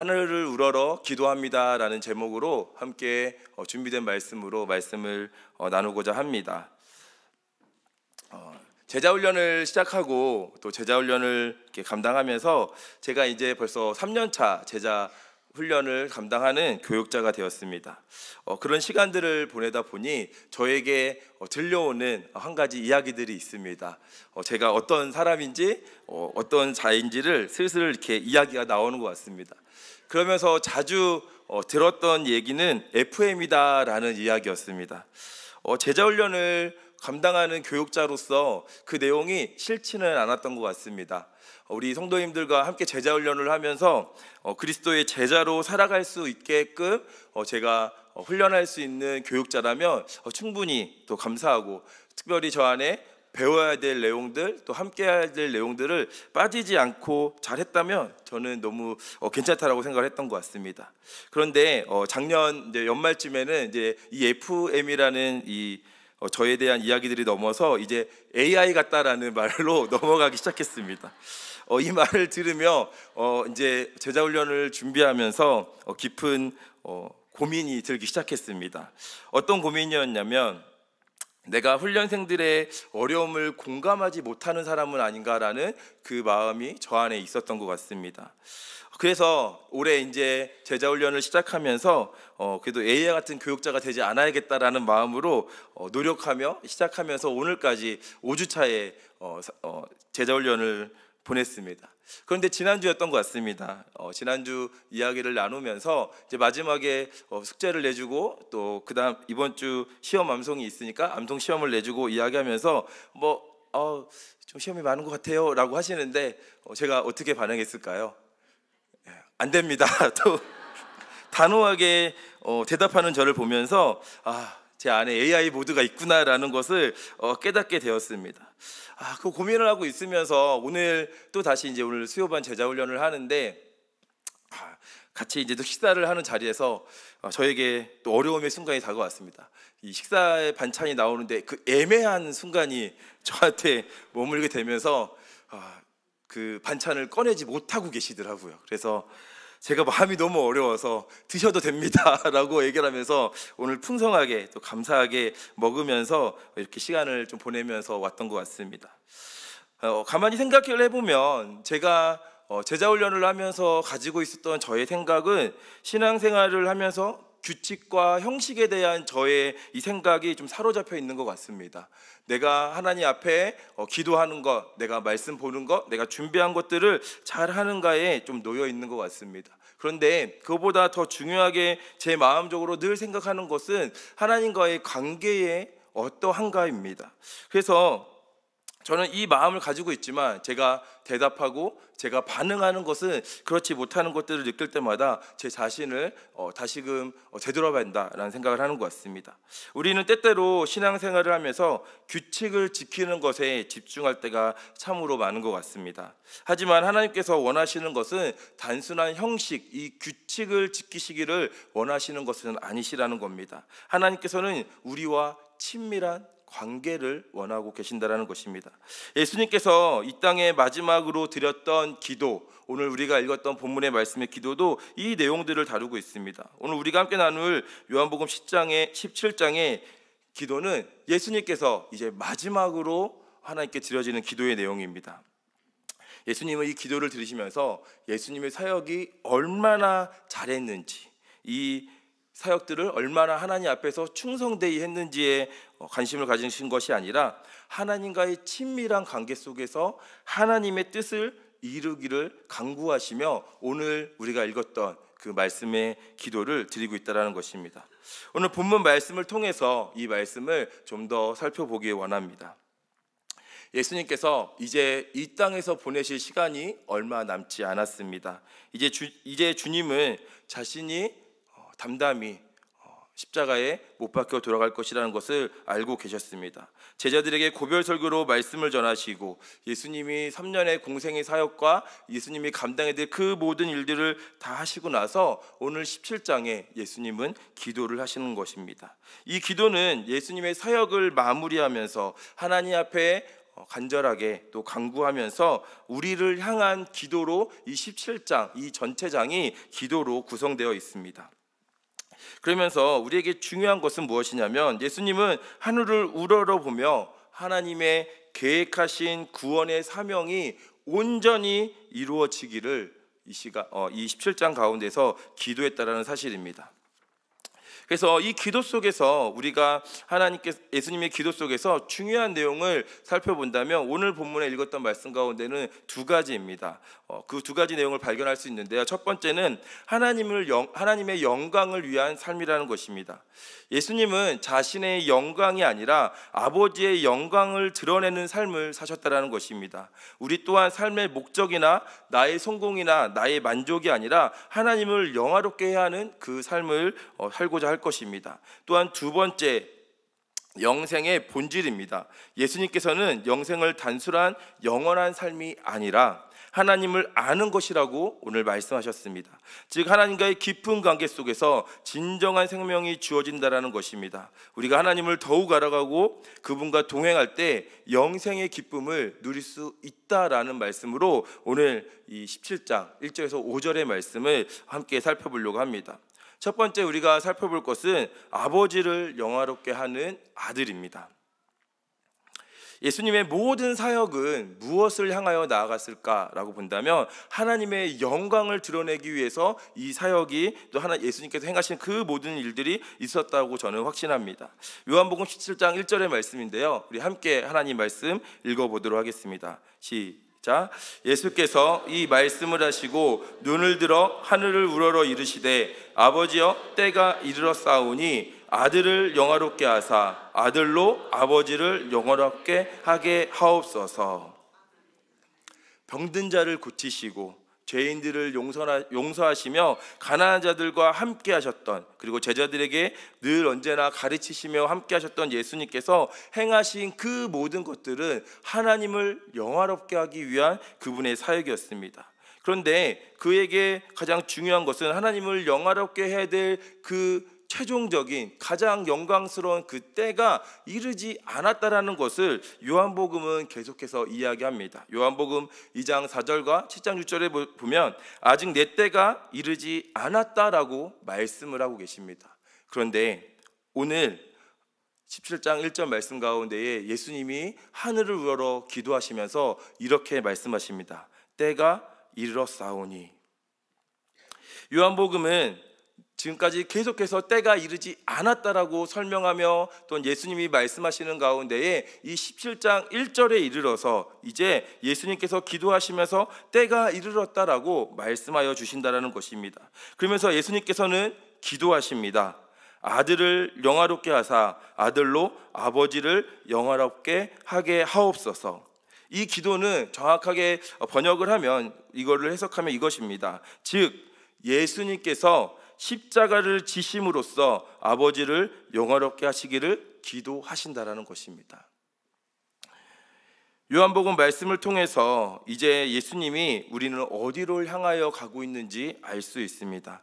하늘을 우러러 기도합니다라는 제목으로 함께 준비된 말씀으로 말씀을 나누고자 합니다. 제자 훈련을 시작하고 또 제자 훈련을 이렇게 감당하면서 제가 이제 벌써 3년차 제자 훈련을 감당하는 교육자가 되었습니다. 그런 시간들을 보내다 보니 저에게 들려오는 한 가지 이야기들이 있습니다. 제가 어떤 사람인지 어떤 자인지를 슬슬 이렇게 이야기가 나오는 것 같습니다. 그러면서 자주 들었던 얘기는 FM이다라는 이야기였습니다. 제자 훈련을 감당하는 교육자로서 그 내용이 싫지는 않았던 것 같습니다. 우리 성도님들과 함께 제자 훈련을 하면서 그리스도의 제자로 살아갈 수 있게끔 제가 훈련할 수 있는 교육자라면 충분히 또 감사하고, 특별히 저 안에 배워야 될 내용들, 또 함께 해야 될 내용들을 빠지지 않고 잘했다면 저는 너무 괜찮다라고 생각을 했던 것 같습니다. 그런데 작년 이제 연말쯤에는 이제 이 FM이라는 저에 대한 이야기들이 넘어서 이제 AI 같다라는 말로 넘어가기 시작했습니다. 이 말을 들으며 이제 제자 훈련을 준비하면서 깊은 고민이 들기 시작했습니다. 어떤 고민이었냐면, 내가 훈련생들의 어려움을 공감하지 못하는 사람은 아닌가라는 그 마음이 저 안에 있었던 것 같습니다. 그래서 올해 이제 제자 훈련을 시작하면서 그래도 AI 같은 교육자가 되지 않아야겠다라는 마음으로 노력하며 시작하면서 오늘까지 5주차에 제자 훈련을 보냈습니다. 그런데 지난주였던 것 같습니다. 지난주 이야기를 나누면서 이제 마지막에 숙제를 내주고 또 그다음 이번 주 시험 암송이 있으니까 암송 시험을 내주고 이야기하면서 좀 시험이 많은 것 같아요 라고 하시는데 제가 어떻게 반응했을까요? 안 됩니다. 또 단호하게 대답하는 저를 보면서 제 안에 AI 모드가 있구나라는 것을 깨닫게 되었습니다. 그 고민을 하고 있으면서 오늘 또 다시 이제 오늘 수요반 제자 훈련을 하는데 같이 이제 또 식사를 하는 자리에서 저에게 또 어려움의 순간이 다가왔습니다. 이 식사의 반찬이 나오는데 그 애매한 순간이 저한테 머물게 되면서 그 반찬을 꺼내지 못하고 계시더라고요. 그래서 제가 마음이 너무 어려워서 드셔도 됩니다 라고 얘기를 하면서 오늘 풍성하게 또 감사하게 먹으면서 이렇게 시간을 좀 보내면서 왔던 것 같습니다. 가만히 생각을 해보면 제가 제자 훈련을 하면서 가지고 있었던 저의 생각은 신앙생활을 하면서 규칙과 형식에 대한 저의 이 생각이 좀 사로잡혀 있는 것 같습니다. 내가 하나님 앞에 기도하는 것, 내가 말씀 보는 것, 내가 준비한 것들을 잘 하는가에 좀 놓여 있는 것 같습니다. 그런데 그것보다 더 중요하게 제 마음적으로 늘 생각하는 것은 하나님과의 관계의 어떠한가입니다. 그래서 저는 이 마음을 가지고 있지만 제가 대답하고 제가 반응하는 것은 그렇지 못하는 것들을 느낄 때마다 제 자신을 다시금 되돌아봐야 한다라는 생각을 하는 것 같습니다. 우리는 때때로 신앙생활을 하면서 규칙을 지키는 것에 집중할 때가 참으로 많은 것 같습니다. 하지만 하나님께서 원하시는 것은 단순한 형식, 이 규칙을 지키시기를 원하시는 것은 아니시라는 겁니다. 하나님께서는 우리와 친밀한 관계를 원하고 계신다라는 것입니다. 예수님께서 이 땅에 마지막으로 드렸던 기도, 오늘 우리가 읽었던 본문의 말씀의 기도도 이 내용들을 다루고 있습니다. 오늘 우리가 함께 나눌 요한복음 17장의 기도는 예수님께서 이제 마지막으로 하나님께 드려지는 기도의 내용입니다. 예수님은 이 기도를 들으시면서 예수님의 사역이 얼마나 잘했는지, 이 사역들을 얼마나 하나님 앞에서 충성되이 했는지에 관심을 가지신 것이 아니라 하나님과의 친밀한 관계 속에서 하나님의 뜻을 이루기를 간구하시며 오늘 우리가 읽었던 그 말씀의 기도를 드리고 있다는 것입니다. 오늘 본문 말씀을 통해서 이 말씀을 좀 더 살펴보기 원합니다. 예수님께서 이제 이 땅에서 보내실 시간이 얼마 남지 않았습니다. 이제 주님은 자신이 담담히 십자가에 못 박혀 돌아갈 것이라는 것을 알고 계셨습니다. 제자들에게 고별 설교로 말씀을 전하시고 예수님이 3년의 공생의 사역과 예수님이 감당해야 될 그 모든 일들을 다 하시고 나서 오늘 17장에 예수님은 기도를 하시는 것입니다. 이 기도는 예수님의 사역을 마무리하면서 하나님 앞에 간절하게 또 간구하면서 우리를 향한 기도로 이 17장, 이 전체 장이 기도로 구성되어 있습니다. 그러면서 우리에게 중요한 것은 무엇이냐면, 예수님은 하늘을 우러러보며 하나님의 계획하신 구원의 사명이 온전히 이루어지기를 이 17장 가운데서 기도했다라는 사실입니다. 그래서 이 기도 속에서 우리가 예수님의 기도 속에서 중요한 내용을 살펴본다면 오늘 본문에 읽었던 말씀 가운데는 두 가지입니다. 그 두 가지 내용을 발견할 수 있는데요. 첫 번째는 하나님의 영광을 위한 삶이라는 것입니다. 예수님은 자신의 영광이 아니라 아버지의 영광을 드러내는 삶을 사셨다라는 것입니다. 우리 또한 삶의 목적이나 나의 성공이나 나의 만족이 아니라 하나님을 영화롭게 해야 하는 그 삶을 살고자 할 것입니다. 또한 두 번째, 영생의 본질입니다. 예수님께서는 영생을 단순한 영원한 삶이 아니라 하나님을 아는 것이라고 오늘 말씀하셨습니다. 즉 하나님과의 깊은 관계 속에서 진정한 생명이 주어진다라는 것입니다. 우리가 하나님을 더욱 알아가고 그분과 동행할 때 영생의 기쁨을 누릴 수 있다라는 말씀으로 오늘 이 17장 1절에서 5절의 말씀을 함께 살펴보려고 합니다. 첫 번째 우리가 살펴볼 것은 아버지를 영화롭게 하는 아들입니다. 예수님의 모든 사역은 무엇을 향하여 나아갔을까라고 본다면 하나님의 영광을 드러내기 위해서 이 사역이 또 예수님께서 행하신 그 모든 일들이 있었다고 저는 확신합니다. 요한복음 17장 1절의 말씀인데요, 우리 함께 하나님 말씀 읽어보도록 하겠습니다. 시작. 예수께서 이 말씀을 하시고 눈을 들어 하늘을 우러러 이르시되 아버지여 때가 이르렀사오니 아들을 영화롭게 하사 아들로 아버지를 영화롭게 하게 하옵소서. 병든 자를 고치시고 죄인들을 용서하시며 가난한 자들과 함께 하셨던, 그리고 제자들에게 늘 언제나 가르치시며 함께 하셨던 예수님께서 행하신 그 모든 것들은 하나님을 영화롭게 하기 위한 그분의 사역이었습니다. 그런데 그에게 가장 중요한 것은 하나님을 영화롭게 해야 될 그 최종적인 가장 영광스러운 그 때가 이르지 않았다라는 것을 요한복음은 계속해서 이야기합니다. 요한복음 2장 4절과 7장 6절에 보면 아직 내 때가 이르지 않았다라고 말씀을 하고 계십니다. 그런데 오늘 17장 1절 말씀 가운데에 예수님이 하늘을 우러러 기도하시면서 이렇게 말씀하십니다. 때가 이르렀사오니. 요한복음은 지금까지 계속해서 때가 이르지 않았다라고 설명하며 또 예수님이 말씀하시는 가운데에 이 17장 1절에 이르러서 이제 예수님께서 기도하시면서 때가 이르렀다라고 말씀하여 주신다라는 것입니다. 그러면서 예수님께서는 기도하십니다. 아들을 영화롭게 하사 아들로 아버지를 영화롭게 하게 하옵소서. 이 기도는 정확하게 번역을 하면, 이거를 해석하면 이것입니다. 즉 예수님께서 십자가를 지심으로써 아버지를 영화롭게 하시기를 기도하신다라는 것입니다. 요한복음 말씀을 통해서 이제 예수님이 우리는 어디로 향하여 가고 있는지 알 수 있습니다.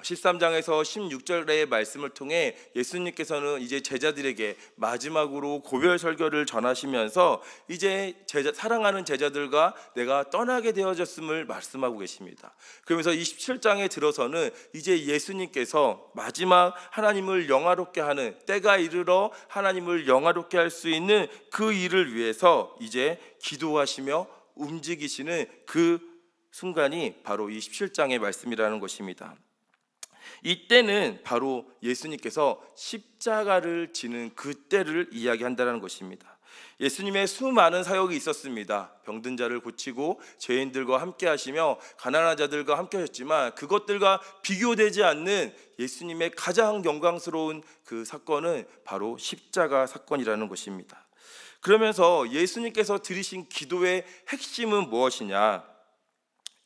13장에서 16절의 말씀을 통해 예수님께서는 이제 제자들에게 마지막으로 고별 설교를 전하시면서 이제 사랑하는 제자들과 내가 떠나게 되어졌음을 말씀하고 계십니다. 그러면서 27장에 들어서는 이제 예수님께서 마지막 하나님을 영화롭게 하는 때가 이르러 하나님을 영화롭게 할 수 있는 그 일을 위해서 이제 기도하시며 움직이시는 그 순간이 바로 이 17장의 말씀이라는 것입니다. 이때는 바로 예수님께서 십자가를 지는 그때를 이야기한다는 것입니다. 예수님의 수많은 사역이 있었습니다. 병든 자를 고치고 죄인들과 함께 하시며 가난한 자들과 함께 하셨지만 그것들과 비교되지 않는 예수님의 가장 영광스러운 그 사건은 바로 십자가 사건이라는 것입니다. 그러면서 예수님께서 드리신 기도의 핵심은 무엇이냐?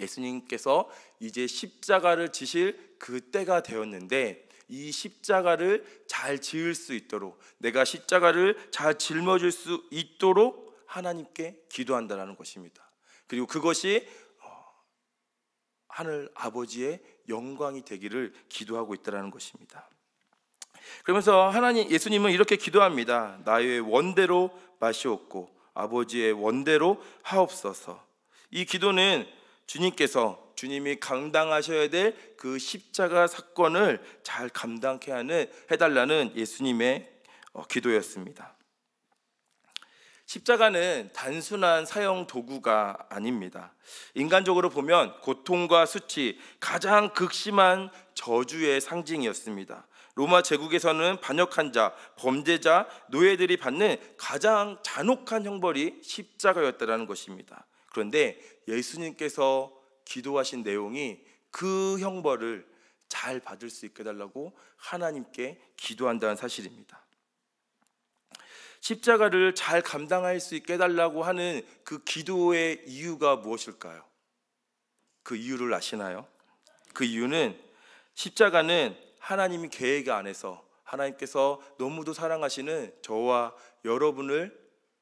예수님께서 이제 십자가를 지실 그 때가 되었는데 이 십자가를 잘 지을 수 있도록, 내가 십자가를 잘 짊어질 수 있도록 하나님께 기도한다는 것입니다. 그리고 그것이 하늘 아버지의 영광이 되기를 기도하고 있다는 것입니다. 그러면서 예수님은 이렇게 기도합니다. 나의 원대로 마시옵고 아버지의 원대로 하옵소서. 이 기도는 주님이 감당하셔야 될 그 십자가 사건을 잘 감당케 해달라는 예수님의 기도였습니다. 십자가는 단순한 사형 도구가 아닙니다. 인간적으로 보면 고통과 수치, 가장 극심한 저주의 상징이었습니다. 로마 제국에서는 반역한 자, 범죄자, 노예들이 받는 가장 잔혹한 형벌이 십자가였다는 것입니다. 그런데 예수님께서 기도하신 내용이 그 형벌을 잘 받을 수 있게 해달라고 하나님께 기도한다는 사실입니다. 십자가를 잘 감당할 수 있게 해달라고 하는 그 기도의 이유가 무엇일까요? 그 이유를 아시나요? 그 이유는 십자가는 하나님이 계획 안에서 하나님께서 너무도 사랑하시는 저와 여러분을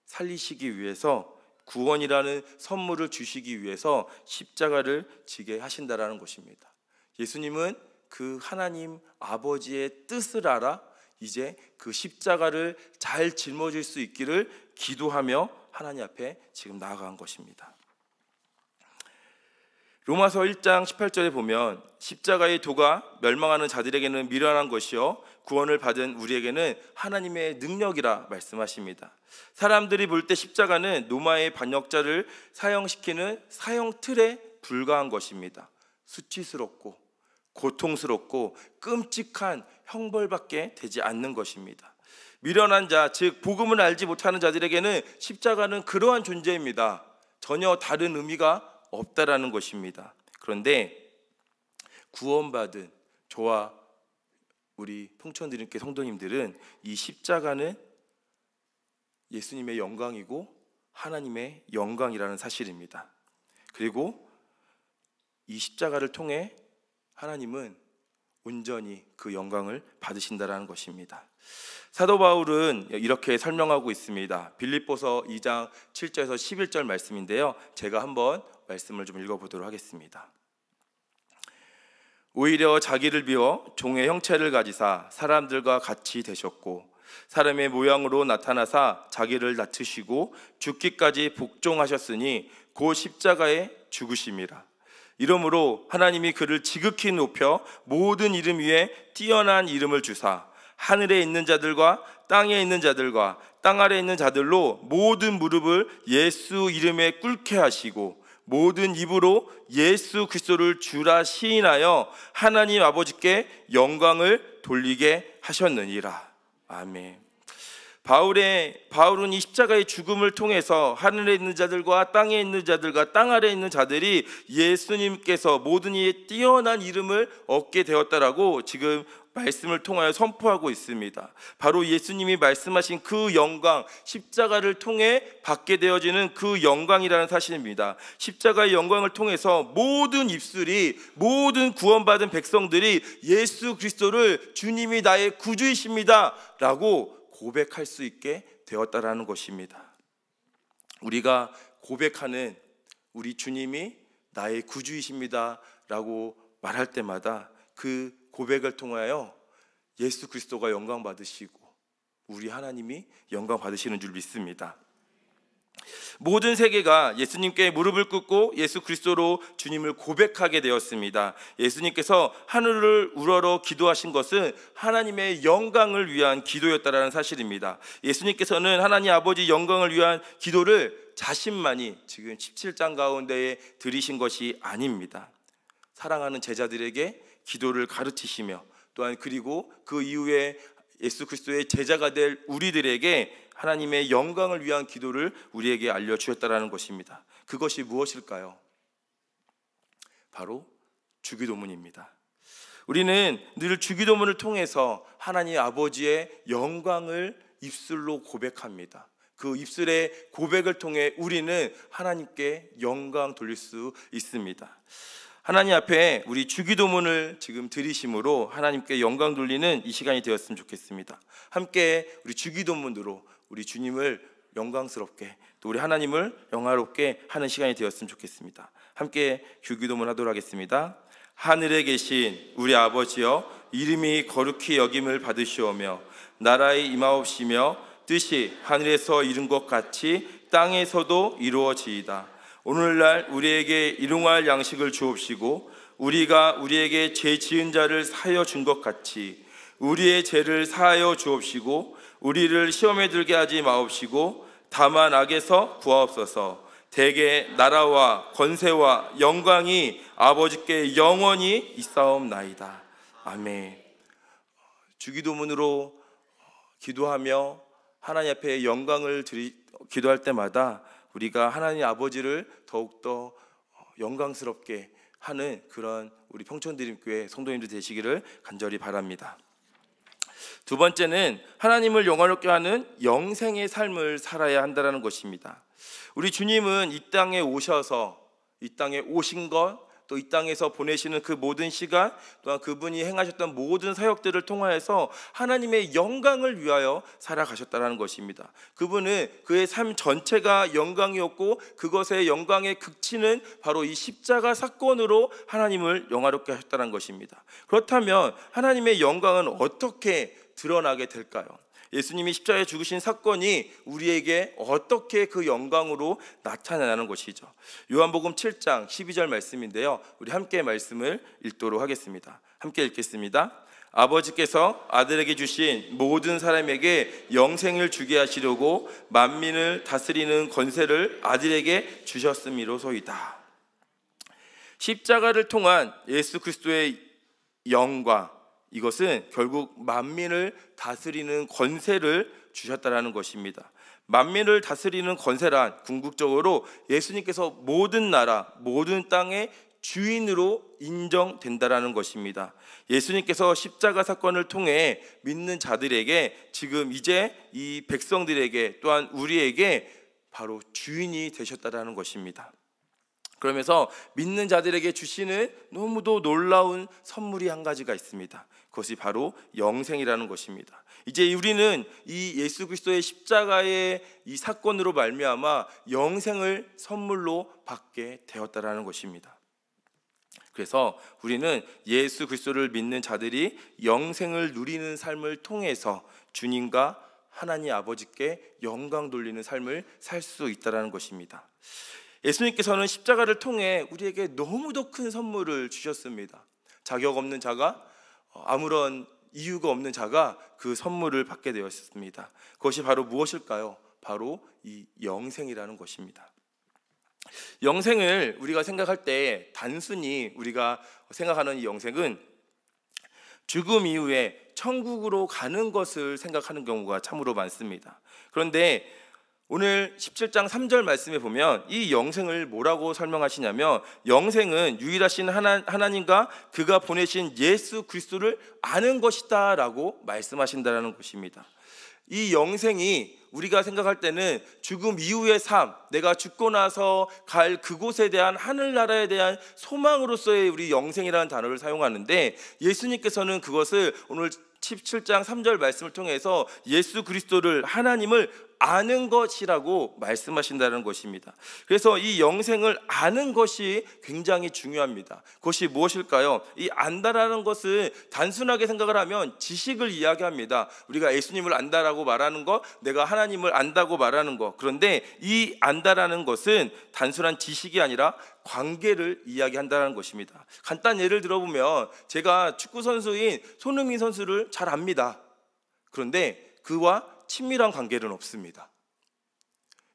살리시기 위해서, 구원이라는 선물을 주시기 위해서 십자가를 지게 하신다라는 것입니다. 예수님은 그 하나님 아버지의 뜻을 알아 이제 그 십자가를 잘 짊어질 수 있기를 기도하며 하나님 앞에 지금 나아간 것입니다. 로마서 1장 18절에 보면 십자가의 도가 멸망하는 자들에게는 미련한 것이요 구원을 받은 우리에게는 하나님의 능력이라 말씀하십니다. 사람들이 볼 때 십자가는 로마의 반역자를 사형시키는 사형 틀에 불과한 것입니다. 수치스럽고 고통스럽고 끔찍한 형벌밖에 되지 않는 것입니다. 미련한 자, 즉 복음을 알지 못하는 자들에게는 십자가는 그러한 존재입니다. 전혀 다른 의미가 없다라는 것입니다. 그런데 구원받은 저와 우리 풍천드림교 성도님들은 이 십자가는 예수님의 영광이고 하나님의 영광이라는 사실입니다. 그리고 이 십자가를 통해 하나님은 온전히 그 영광을 받으신다라는 것입니다. 사도 바울은 이렇게 설명하고 있습니다. 빌립보서 2장 7절에서 11절 말씀인데요, 제가 한번 말씀을 좀 읽어보도록 하겠습니다. 오히려 자기를 비워 종의 형체를 가지사 사람들과 같이 되셨고 사람의 모양으로 나타나사 자기를 낮추시고 죽기까지 복종하셨으니 곧 십자가에 죽으심이라. 이러므로 하나님이 그를 지극히 높여 모든 이름 위에 뛰어난 이름을 주사 하늘에 있는 자들과 땅에 있는 자들과 땅 아래에 있는 자들로 모든 무릎을 예수 이름에 꿇게 하시고 모든 입으로 예수 그리스도를 주라 시인하여 하나님 아버지께 영광을 돌리게 하셨느니라. 아멘. 바울은 이 십자가의 죽음을 통해서 하늘에 있는 자들과 땅에 있는 자들과 땅 아래에 있는 자들이 예수님께서 모든 이의 뛰어난 이름을 얻게 되었다라고 지금 말씀을 통하여 선포하고 있습니다. 바로 예수님이 말씀하신 그 영광, 십자가를 통해 받게 되어지는 그 영광이라는 사실입니다. 십자가의 영광을 통해서 모든 입술이, 모든 구원받은 백성들이 예수 그리스도를 주님이 나의 구주이십니다 라고 고백할 수 있게 되었다라는 것입니다. 우리가 고백하는 우리 주님이 나의 구주이십니다 라고 말할 때마다 그 고백을 통하여 예수 그리스도가 영광 받으시고 우리 하나님이 영광 받으시는 줄 믿습니다. 모든 세계가 예수님께 무릎을 꿇고 예수 그리스도로 주님을 고백하게 되었습니다. 예수님께서 하늘을 우러러 기도하신 것은 하나님의 영광을 위한 기도였다라는 사실입니다. 예수님께서는 하나님 아버지 영광을 위한 기도를 자신만이 지금 17장 가운데에 드리신 것이 아닙니다. 사랑하는 제자들에게 기도를 가르치시며 또한 그리고 그 이후에 예수 그리스도의 제자가 될 우리들에게 하나님의 영광을 위한 기도를 우리에게 알려주셨다라는 것입니다. 그것이 무엇일까요? 바로 주기도문입니다. 우리는 늘 주기도문을 통해서 하나님 아버지의 영광을 입술로 고백합니다. 그 입술의 고백을 통해 우리는 하나님께 영광 돌릴 수 있습니다. 하나님 앞에 우리 주기도문을 지금 드리심으로 하나님께 영광 돌리는 이 시간이 되었으면 좋겠습니다. 함께 우리 주기도문으로 우리 주님을 영광스럽게 또 우리 하나님을 영화롭게 하는 시간이 되었으면 좋겠습니다. 함께 주기도문 하도록 하겠습니다. 하늘에 계신 우리 아버지여, 이름이 거룩히 여김을 받으시오며 나라의 임하옵시며 뜻이 하늘에서 이룬 것 같이 땅에서도 이루어지이다. 오늘날 우리에게 일용할 양식을 주옵시고 우리가 우리에게 죄 지은 자를 사하여 준 것 같이 우리의 죄를 사하여 주옵시고 우리를 시험에 들게 하지 마옵시고 다만 악에서 구하옵소서. 대개 나라와 권세와 영광이 아버지께 영원히 있사옵나이다. 아멘. 주기도문으로 기도하며 하나님 앞에 영광을 기도할 때마다 우리가 하나님 아버지를 더욱더 영광스럽게 하는 그런 우리 평촌드림교회 성도님들 되시기를 간절히 바랍니다. 두 번째는 하나님을 영화롭게 하는 영생의 삶을 살아야 한다는 것입니다. 우리 주님은 이 땅에 오셔서 이 땅에 오신 것, 또 이 땅에서 보내시는 그 모든 시간, 또한 그분이 행하셨던 모든 사역들을 통하여서 하나님의 영광을 위하여 살아가셨다는 것입니다. 그분은 그의 삶 전체가 영광이었고 그것의 영광의 극치는 바로 이 십자가 사건으로 하나님을 영화롭게 하셨다는 것입니다. 그렇다면 하나님의 영광은 어떻게 드러나게 될까요? 예수님이 십자가에 죽으신 사건이 우리에게 어떻게 그 영광으로 나타나는 것이죠. 요한복음 7장 12절 말씀인데요, 우리 함께 말씀을 읽도록 하겠습니다. 함께 읽겠습니다. 아버지께서 아들에게 주신 모든 사람에게 영생을 주게 하시려고 만민을 다스리는 권세를 아들에게 주셨음이로소이다. 십자가를 통한 예수 그리스도의 영광, 이것은 결국 만민을 다스리는 권세를 주셨다라는 것입니다. 만민을 다스리는 권세란 궁극적으로 예수님께서 모든 나라, 모든 땅의 주인으로 인정된다라는 것입니다. 예수님께서 십자가 사건을 통해 믿는 자들에게 지금 이제 이 백성들에게 또한 우리에게 바로 주인이 되셨다라는 것입니다. 그러면서 믿는 자들에게 주시는 너무도 놀라운 선물이 한 가지가 있습니다. 그것이 바로 영생이라는 것입니다. 이제 우리는 이 예수 그리스도의 십자가의 이 사건으로 말미암아 영생을 선물로 받게 되었다라는 것입니다. 그래서 우리는 예수 그리스도를 믿는 자들이 영생을 누리는 삶을 통해서 주님과 하나님 아버지께 영광 돌리는 삶을 살 수 있다라는 것입니다. 예수님께서는 십자가를 통해 우리에게 너무도 큰 선물을 주셨습니다. 자격 없는 자가, 아무런 이유가 없는 자가 그 선물을 받게 되었습니다. 그것이 바로 무엇일까요? 바로 이 영생이라는 것입니다. 영생을 우리가 생각할 때 단순히 우리가 생각하는 이 영생은 죽음 이후에 천국으로 가는 것을 생각하는 경우가 참으로 많습니다. 그런데 오늘 17장 3절 말씀에 보면 이 영생을 뭐라고 설명하시냐면, 영생은 유일하신 하나님과 그가 보내신 예수 그리스도를 아는 것이다 라고 말씀하신다는 것입니다. 이 영생이 우리가 생각할 때는 죽음 이후의 삶, 내가 죽고 나서 갈 그곳에 대한 하늘나라에 대한 소망으로서의 우리 영생이라는 단어를 사용하는데, 예수님께서는 그것을 오늘 17장 3절 말씀을 통해서 예수 그리스도를, 하나님을 아는 것이라고 말씀하신다는 것입니다. 그래서 이 영생을 아는 것이 굉장히 중요합니다. 그것이 무엇일까요? 이 안다라는 것은 단순하게 생각을 하면 지식을 이야기합니다. 우리가 예수님을 안다라고 말하는 것, 내가 하나님을 안다고 말하는 것. 그런데 이 안다라는 것은 단순한 지식이 아니라 관계를 이야기한다는 것입니다. 간단 예를 들어보면, 제가 축구 선수인 손흥민 선수를 잘 압니다. 그런데 그와 친밀한 관계는 없습니다.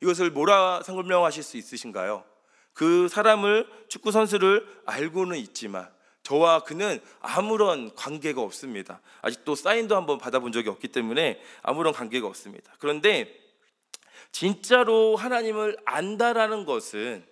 이것을 뭐라 설명하실 수 있으신가요? 그 사람을, 축구 선수를 알고는 있지만 저와 그는 아무런 관계가 없습니다. 아직도 사인도 한번 받아본 적이 없기 때문에 아무런 관계가 없습니다. 그런데 진짜로 하나님을 안다라는 것은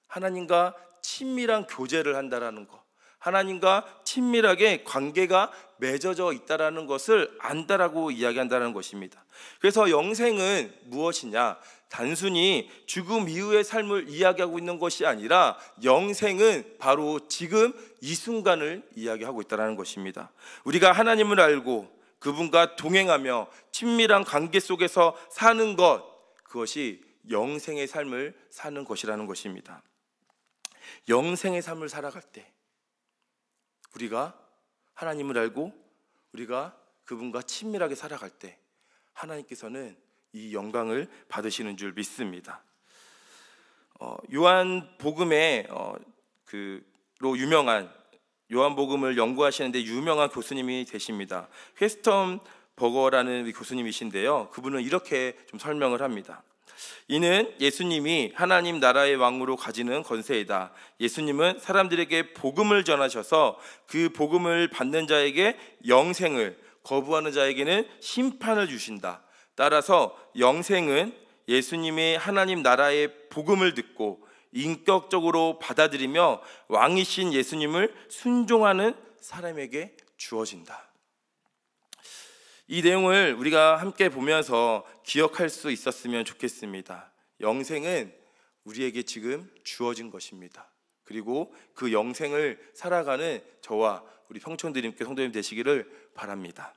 하나님과 친밀한 교제를 한다라는 것, 하나님과 친밀하게 관계가 맺어져 있다라는 것을 안다라고 이야기한다는 것입니다. 그래서 영생은 무엇이냐? 단순히 죽음 이후의 삶을 이야기하고 있는 것이 아니라 영생은 바로 지금 이 순간을 이야기하고 있다는 것입니다. 우리가 하나님을 알고 그분과 동행하며 친밀한 관계 속에서 사는 것, 그것이 영생의 삶을 사는 것이라는 것입니다. 영생의 삶을 살아갈 때 우리가 하나님을 알고 우리가 그분과 친밀하게 살아갈 때 하나님께서는 이 영광을 받으시는 줄 믿습니다. 요한복음에 로 유명한 요한복음을 연구하시는데 유명한 교수님이 되십니다. 퀘스턴 버거라는 교수님이신데요. 그분은 이렇게 좀 설명을 합니다. 이는 예수님이 하나님 나라의 왕으로 가지는 권세이다. 예수님은 사람들에게 복음을 전하셔서 그 복음을 받는 자에게 영생을, 거부하는 자에게는 심판을 주신다. 따라서 영생은 예수님의 하나님 나라의 복음을 듣고 인격적으로 받아들이며 왕이신 예수님을 순종하는 사람에게 주어진다. 이 내용을 우리가 함께 보면서 기억할 수 있었으면 좋겠습니다. 영생은 우리에게 지금 주어진 것입니다. 그리고 그 영생을 살아가는 저와 우리 평촌드림교 성도님 되시기를 바랍니다.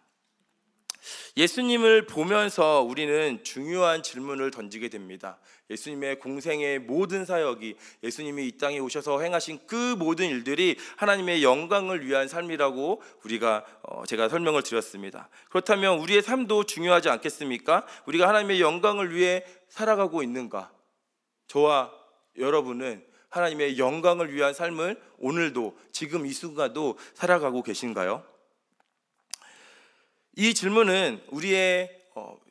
예수님을 보면서 우리는 중요한 질문을 던지게 됩니다. 예수님의 공생의 모든 사역이, 예수님이 이 땅에 오셔서 행하신 그 모든 일들이 하나님의 영광을 위한 삶이라고 제가 설명을 드렸습니다. 그렇다면 우리의 삶도 중요하지 않겠습니까? 우리가 하나님의 영광을 위해 살아가고 있는가? 저와 여러분은 하나님의 영광을 위한 삶을 오늘도, 지금 이 순간도 살아가고 계신가요? 이 질문은 우리의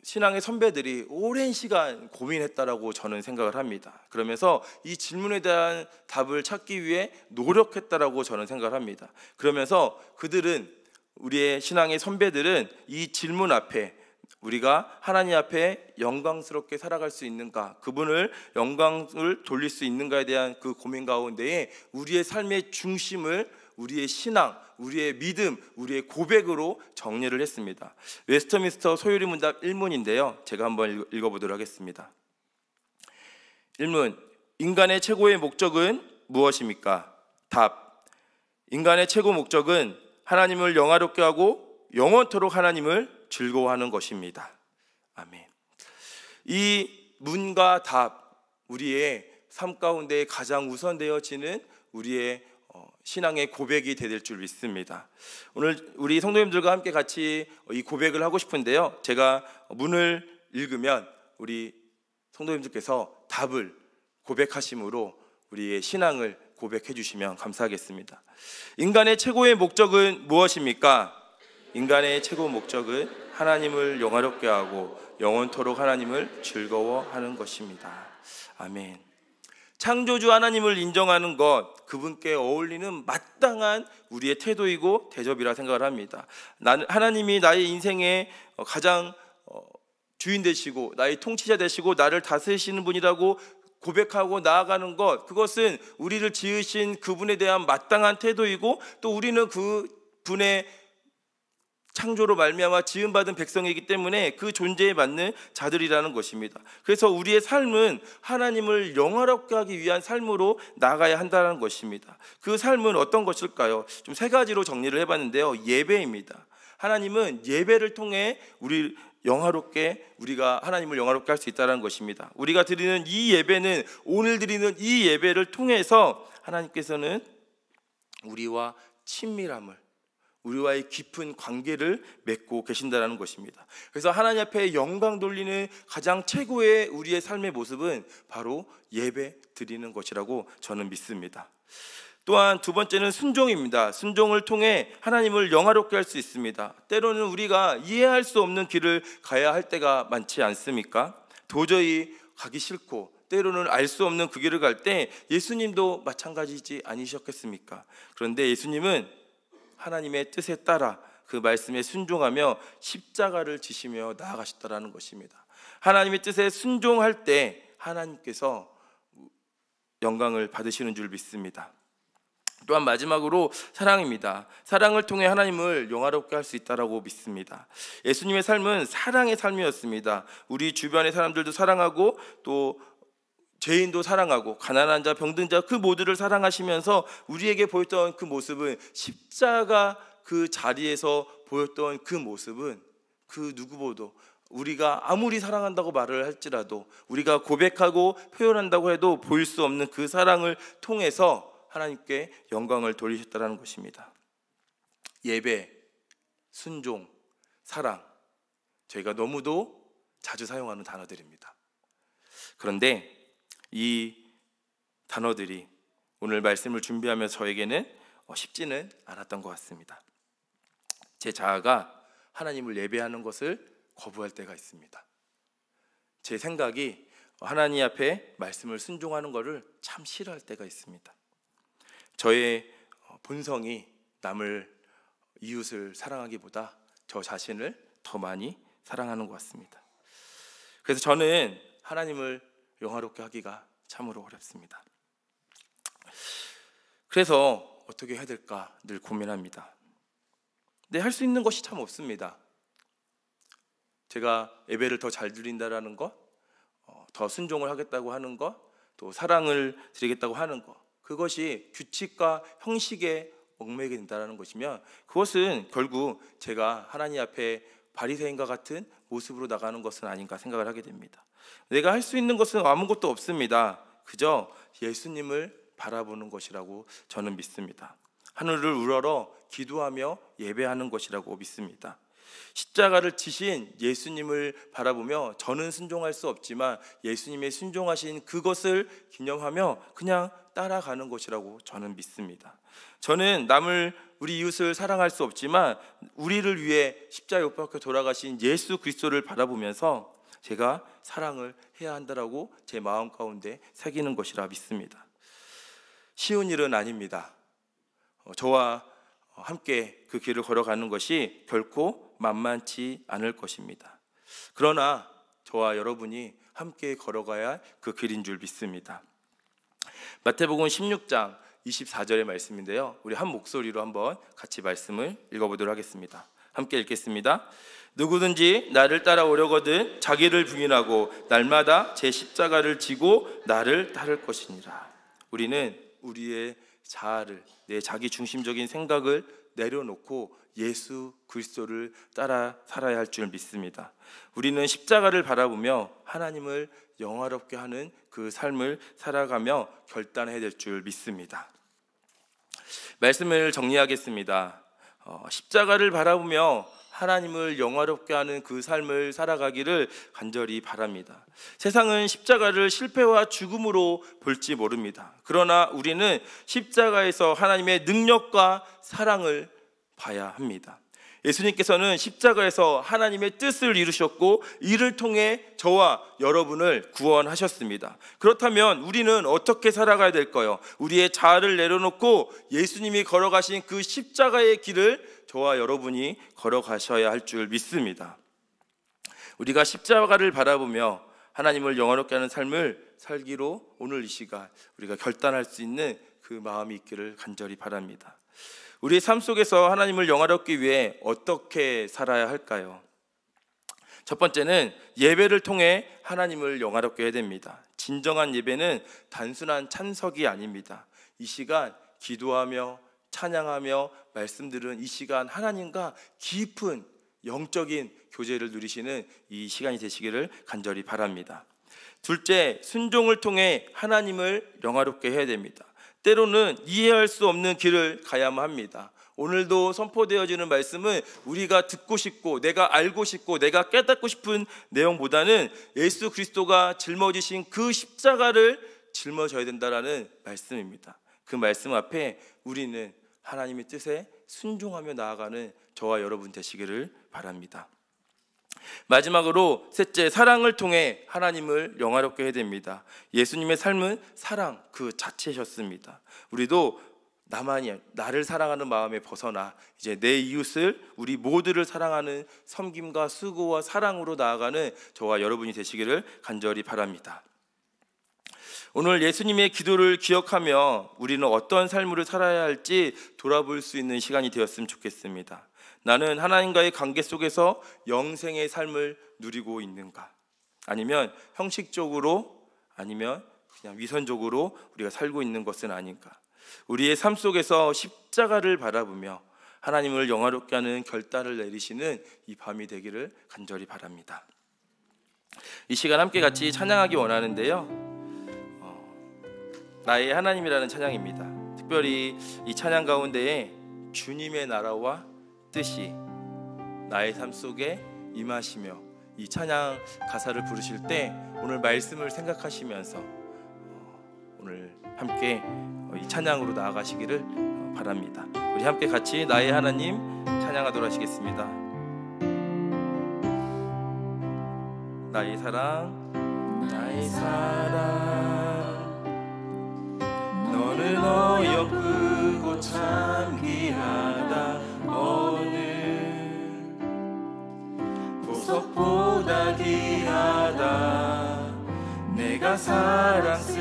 신앙의 선배들이 오랜 시간 고민했다라고 저는 생각을 합니다. 그러면서 이 질문에 대한 답을 찾기 위해 노력했다라고 저는 생각을 합니다. 그러면서 그들은, 우리의 신앙의 선배들은 이 질문 앞에 우리가 하나님 앞에 영광스럽게 살아갈 수 있는가, 그분을 영광을 돌릴 수 있는가에 대한 그 고민 가운데에 우리의 삶의 중심을 우리의 신앙, 우리의 믿음, 우리의 고백으로 정리를 했습니다. 웨스터민스터 소요리 문답 1문인데요. 제가 한번 읽어보도록 하겠습니다. 1문, 인간의 최고의 목적은 무엇입니까? 답, 인간의 최고 목적은 하나님을 영화롭게 하고 영원토록 하나님을 즐거워하는 것입니다. 아멘. 이 문과 답, 우리의 삶 가운데 가장 우선되어지는 우리의 신앙의 고백이 될 줄 믿습니다. 오늘 우리 성도님들과 함께 같이 이 고백을 하고 싶은데요. 제가 문을 읽으면 우리 성도님들께서 답을 고백하심으로 우리의 신앙을 고백해 주시면 감사하겠습니다. 인간의 최고의 목적은 무엇입니까? 인간의 최고 목적은 하나님을 영화롭게 하고 영원토록 하나님을 즐거워하는 것입니다. 아멘. 창조주 하나님을 인정하는 것, 그분께 어울리는 마땅한 우리의 태도이고 대접이라 생각을 합니다. 하나님이 나의 인생의 가장 주인 되시고 나의 통치자 되시고 나를 다스리시는 분이라고 고백하고 나아가는 것, 그것은 우리를 지으신 그분에 대한 마땅한 태도이고 또 우리는 그분의 창조로 말미암아 지음받은 백성이기 때문에 그 존재에 맞는 자들이라는 것입니다. 그래서 우리의 삶은 하나님을 영화롭게 하기 위한 삶으로 나아가야 한다는 것입니다. 그 삶은 어떤 것일까요? 좀 세 가지로 정리를 해봤는데요. 예배입니다. 하나님은 예배를 통해 우리가 하나님을 영화롭게 할 수 있다는 것입니다. 우리가 드리는 이 예배는, 오늘 드리는 이 예배를 통해서 하나님께서는 우리와 친밀함을, 우리와의 깊은 관계를 맺고 계신다는 것입니다. 그래서 하나님 앞에 영광 돌리는 가장 최고의 우리의 삶의 모습은 바로 예배 드리는 것이라고 저는 믿습니다. 또한 두 번째는 순종입니다. 순종을 통해 하나님을 영화롭게 할 수 있습니다. 때로는 우리가 이해할 수 없는 길을 가야 할 때가 많지 않습니까? 도저히 가기 싫고 때로는 알 수 없는 그 길을 갈 때 예수님도 마찬가지지 아니셨겠습니까? 그런데 예수님은 하나님의 뜻에 따라 그 말씀에 순종하며 십자가를 지시며 나아가셨다는 것입니다. 하나님의 뜻에 순종할 때 하나님께서 영광을 받으시는 줄 믿습니다. 또한 마지막으로 사랑입니다. 사랑을 통해 하나님을 영화롭게 할 수 있다고 믿습니다. 예수님의 삶은 사랑의 삶이었습니다. 우리 주변의 사람들도 사랑하고 또 죄인도 사랑하고 가난한 자, 병든 자, 그 모두를 사랑하시면서 우리에게 보였던 그 모습은, 십자가 그 자리에서 보였던 그 모습은 그 누구보다, 우리가 아무리 사랑한다고 말을 할지라도, 우리가 고백하고 표현한다고 해도 보일 수 없는 그 사랑을 통해서 하나님께 영광을 돌리셨다는 것입니다. 예배, 순종, 사랑, 저희가 너무도 자주 사용하는 단어들입니다. 그런데 이 단어들이 오늘 말씀을 준비하면서 저에게는 쉽지는 않았던 것 같습니다. 제 자아가 하나님을 예배하는 것을 거부할 때가 있습니다. 제 생각이 하나님 앞에 말씀을 순종하는 것을 참 싫어할 때가 있습니다. 저의 본성이 남을, 이웃을 사랑하기보다 저 자신을 더 많이 사랑하는 것 같습니다. 그래서 저는 하나님을 영화롭게 하기가 참으로 어렵습니다. 그래서 어떻게 해야 될까 늘 고민합니다. 근데 할 수 있는 것이 참 없습니다. 제가 예배를 더 잘 드린다라는 것, 더 순종을 하겠다고 하는 것, 또 사랑을 드리겠다고 하는 것, 그것이 규칙과 형식에 얽매이게 된다는 것이면 그것은 결국 제가 하나님 앞에 바리새인과 같은 모습으로 나가는 것은 아닌가 생각을 하게 됩니다. 내가 할 수 있는 것은 아무것도 없습니다. 그저 예수님을 바라보는 것이라고 저는 믿습니다. 하늘을 우러러 기도하며 예배하는 것이라고 믿습니다. 십자가를 지신 예수님을 바라보며 저는 순종할 수 없지만 예수님의 순종하신 그것을 기념하며 그냥 따라가는 것이라고 저는 믿습니다. 저는 우리 이웃을 사랑할 수 없지만 우리를 위해 십자가에 못 박혀 돌아가신 예수 그리스도를 바라보면서 제가 사랑을 해야 한다라고 제 마음 가운데 새기는 것이라 믿습니다. 쉬운 일은 아닙니다. 저와 함께 그 길을 걸어가는 것이 결코 만만치 않을 것입니다. 그러나 저와 여러분이 함께 걸어가야 할 그 길인 줄 믿습니다. 마태복음 16장 24절의 말씀인데요, 우리 한 목소리로 한번 같이 말씀을 읽어보도록 하겠습니다. 함께 읽겠습니다. 누구든지 나를 따라오려거든 자기를 부인하고 날마다 제 십자가를 지고 나를 따를 것이니라. 우리는 우리의 자아를, 내 자기 중심적인 생각을 내려놓고 예수 그리스도를 따라 살아야 할 줄 믿습니다. 우리는 십자가를 바라보며 하나님을 영화롭게 하는 그 삶을 살아가며 결단해야 될 줄 믿습니다. 말씀을 정리하겠습니다. 십자가를 바라보며 하나님을 영화롭게 하는 그 삶을 살아가기를 간절히 바랍니다. 세상은 십자가를 실패와 죽음으로 볼지 모릅니다. 그러나 우리는 십자가에서 하나님의 능력과 사랑을 봐야 합니다. 예수님께서는 십자가에서 하나님의 뜻을 이루셨고 이를 통해 저와 여러분을 구원하셨습니다. 그렇다면 우리는 어떻게 살아가야 될까요? 우리의 자아를 내려놓고 예수님이 걸어가신 그 십자가의 길을 저와 여러분이 걸어가셔야 할 줄 믿습니다. 우리가 십자가를 바라보며 하나님을 영화롭게 하는 삶을 살기로 오늘 이 시간 우리가 결단할 수 있는 그 마음이 있기를 간절히 바랍니다. 우리의 삶 속에서 하나님을 영화롭기 위해 어떻게 살아야 할까요? 첫 번째는 예배를 통해 하나님을 영화롭게 해야 됩니다. 진정한 예배는 단순한 찬석이 아닙니다. 이 시간 기도하며 찬양하며 말씀들은 이 시간 하나님과 깊은 영적인 교제를 누리시는 이 시간이 되시기를 간절히 바랍니다. 둘째, 순종을 통해 하나님을 영화롭게 해야 됩니다. 때로는 이해할 수 없는 길을 가야만 합니다. 오늘도 선포되어지는 말씀은 우리가 듣고 싶고 내가 알고 싶고 내가 깨닫고 싶은 내용보다는 예수 그리스도가 짊어지신 그 십자가를 짊어져야 된다라는 말씀입니다. 그 말씀 앞에 우리는 하나님의 뜻에 순종하며 나아가는 저와 여러분 되시기를 바랍니다. 마지막으로 셋째, 사랑을 통해 하나님을 영화롭게 해야 됩니다. 예수님의 삶은 사랑 그 자체셨습니다. 우리도 나를 사랑하는 마음에 벗어나 이제 내 이웃을, 우리 모두를 사랑하는 섬김과 수고와 사랑으로 나아가는 저와 여러분이 되시기를 간절히 바랍니다. 오늘 예수님의 기도를 기억하며 우리는 어떤 삶으로 살아야 할지 돌아볼 수 있는 시간이 되었으면 좋겠습니다. 나는 하나님과의 관계 속에서 영생의 삶을 누리고 있는가? 아니면 형식적으로, 아니면 그냥 위선적으로 우리가 살고 있는 것은 아닌가? 우리의 삶 속에서 십자가를 바라보며 하나님을 영화롭게 하는 결단을 내리시는 이 밤이 되기를 간절히 바랍니다. 이 시간 함께 같이 찬양하기 원하는데요, 나의 하나님이라는 찬양입니다. 특별히 이 찬양 가운데에 주님의 나라와 뜻이 나의 삶 속에 임하시며 이 찬양 가사를 부르실 때 오늘 말씀을 생각하시면서 오늘 함께 이 찬양으로 나아가시기를 바랍니다. 우리 함께 같이 나의 하나님 찬양하도록 하시겠습니다. 나의 사랑, 나의 사랑, 너는 어여쁘고 참 귀하다. 어느 보석보다 귀하다. 내가 사랑스럽지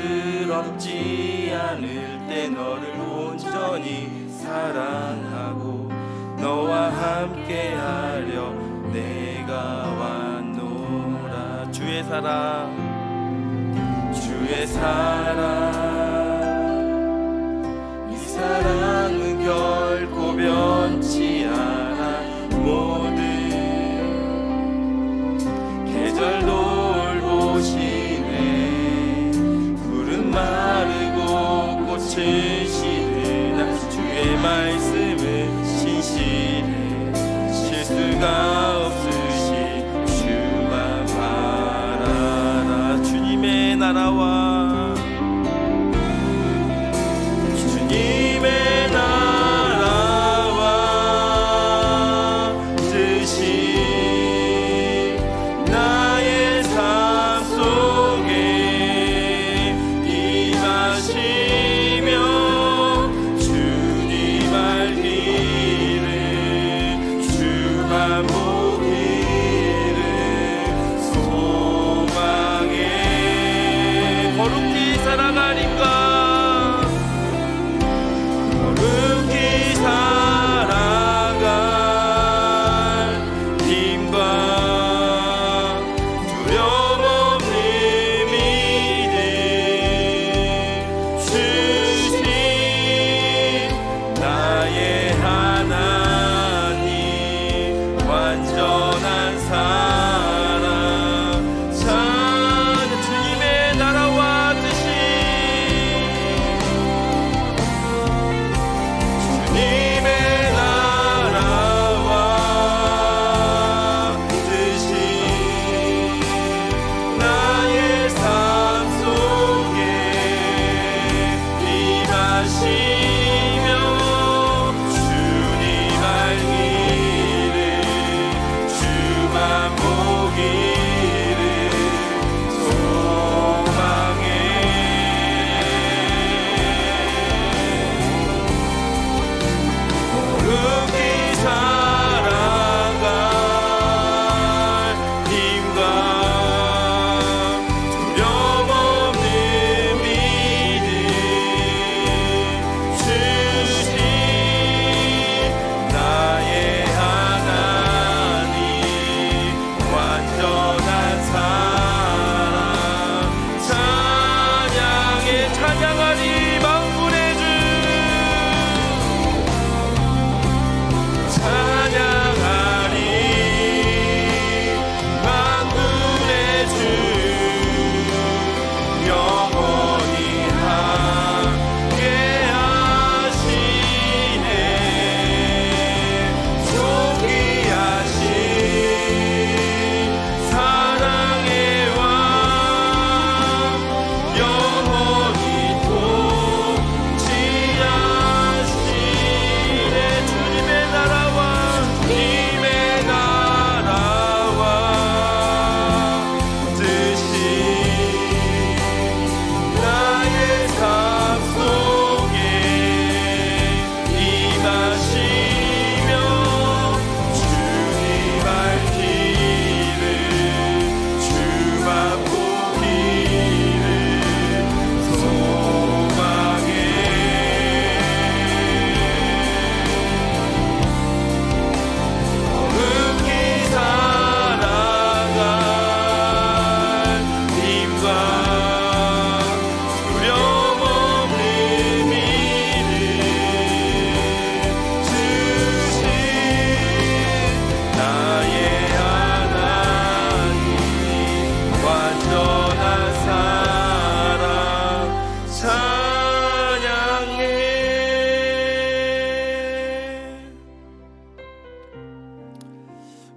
않을 때 너를 온전히 사랑하고 너와 함께하려 내가 왔노라. 주의 사랑, 주의 사랑, 이 사랑은 결코 변치 않아. 모든 계절 돌보시네. 푸른 마르고 꽃은 시드나. 주의 말씀은 신실해. 실수가 없으시 주만 바라라. 주님의 나라와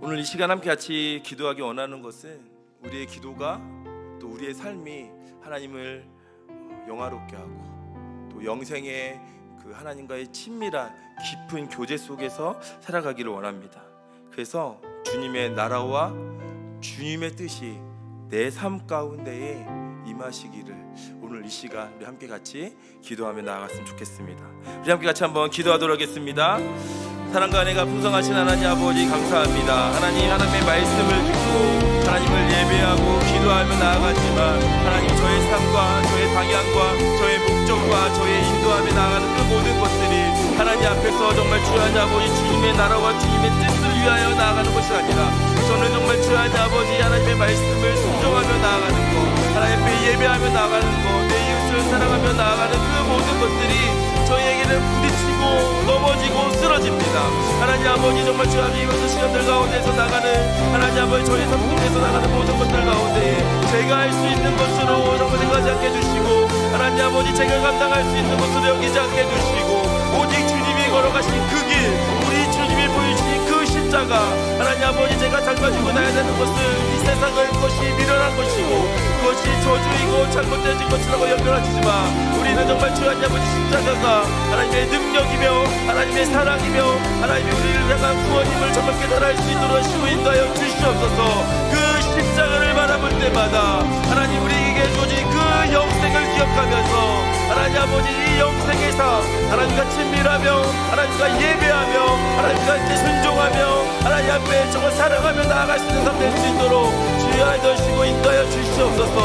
오늘 이 시간 함께 같이 기도하기 원하는 것은 우리의 기도가 또 우리의 삶이 하나님을 영화롭게 하고 또 영생의 그 하나님과의 친밀한 깊은 교제 속에서 살아가기를 원합니다. 그래서 주님의 나라와 주님의 뜻이 내 삶 가운데에 임하시기를 오늘 이 시간 우리 함께 같이 기도하며 나아갔으면 좋겠습니다. 우리 함께 같이 한번 기도하도록 하겠습니다. 사랑과 은혜가 풍성하신 하나님 아버지 감사합니다. 하나님의 말씀을 듣고 하나님을 예배하고 기도하며 나아가지만 하나님 저의 삶과 저의 방향과 저의 목적과 저의 인도하며 나아가는 그 모든 것들이 하나님 앞에서 정말 주 하나님 아버지 주님의 나라와 주님의 뜻을 위하여 나아가는 것이 아니라 저는 정말 주 하나님 아버지 하나님의 말씀을 순종하며 나아가는 것, 하나님 앞에 예배하며 나아가는 것, 내 이웃을 사랑하며 나아가는 그 모든 것들이 저희에게는 부딪히고 넘어지고 쓰러집니다. 하나님 아버지 정말 주 하나님 이것도 시간들 가운데서 나가는 하나님 아버지 저희 삶 속에서 나가는 모든 것들 가운데 제가 할 수 있는 것으로 정말 생각하지 않게 해주시고 하나님 아버지 제가 감당할 수 있는 것으로 여기지 않게 해주시고 오직 주님이 걸어가신 그 길, 우리 주님이 보여주신 그 십자가 하나님 아버지 제가 닮아지고 나야 되는 것은 이 세상의 것이 미련한 것이고 그것이 저주이고 잘못된 것이라고 연결하지만 우리는 정말 주 하나님 아버지 십자가가 하나님의 능력이며 하나님의 사랑이며 하나님이 우리를 향한 구원임을 정말 깨달을 수 있도록 하시고 인도하여 주시옵소서. 그 십자가를 바라볼 때마다 하나님 우리에게 주어진 그 영생을 기억하면서 하나님 아버지 이 영생의 삶 하나님과 친밀하며 하나님과 예배하며 하나님과 이제 순종하며 하나님 앞에 정말 사랑하며 나아갈 수 있는 삶 될 수 있도록 주여 하시고 인도하여 주시옵소서.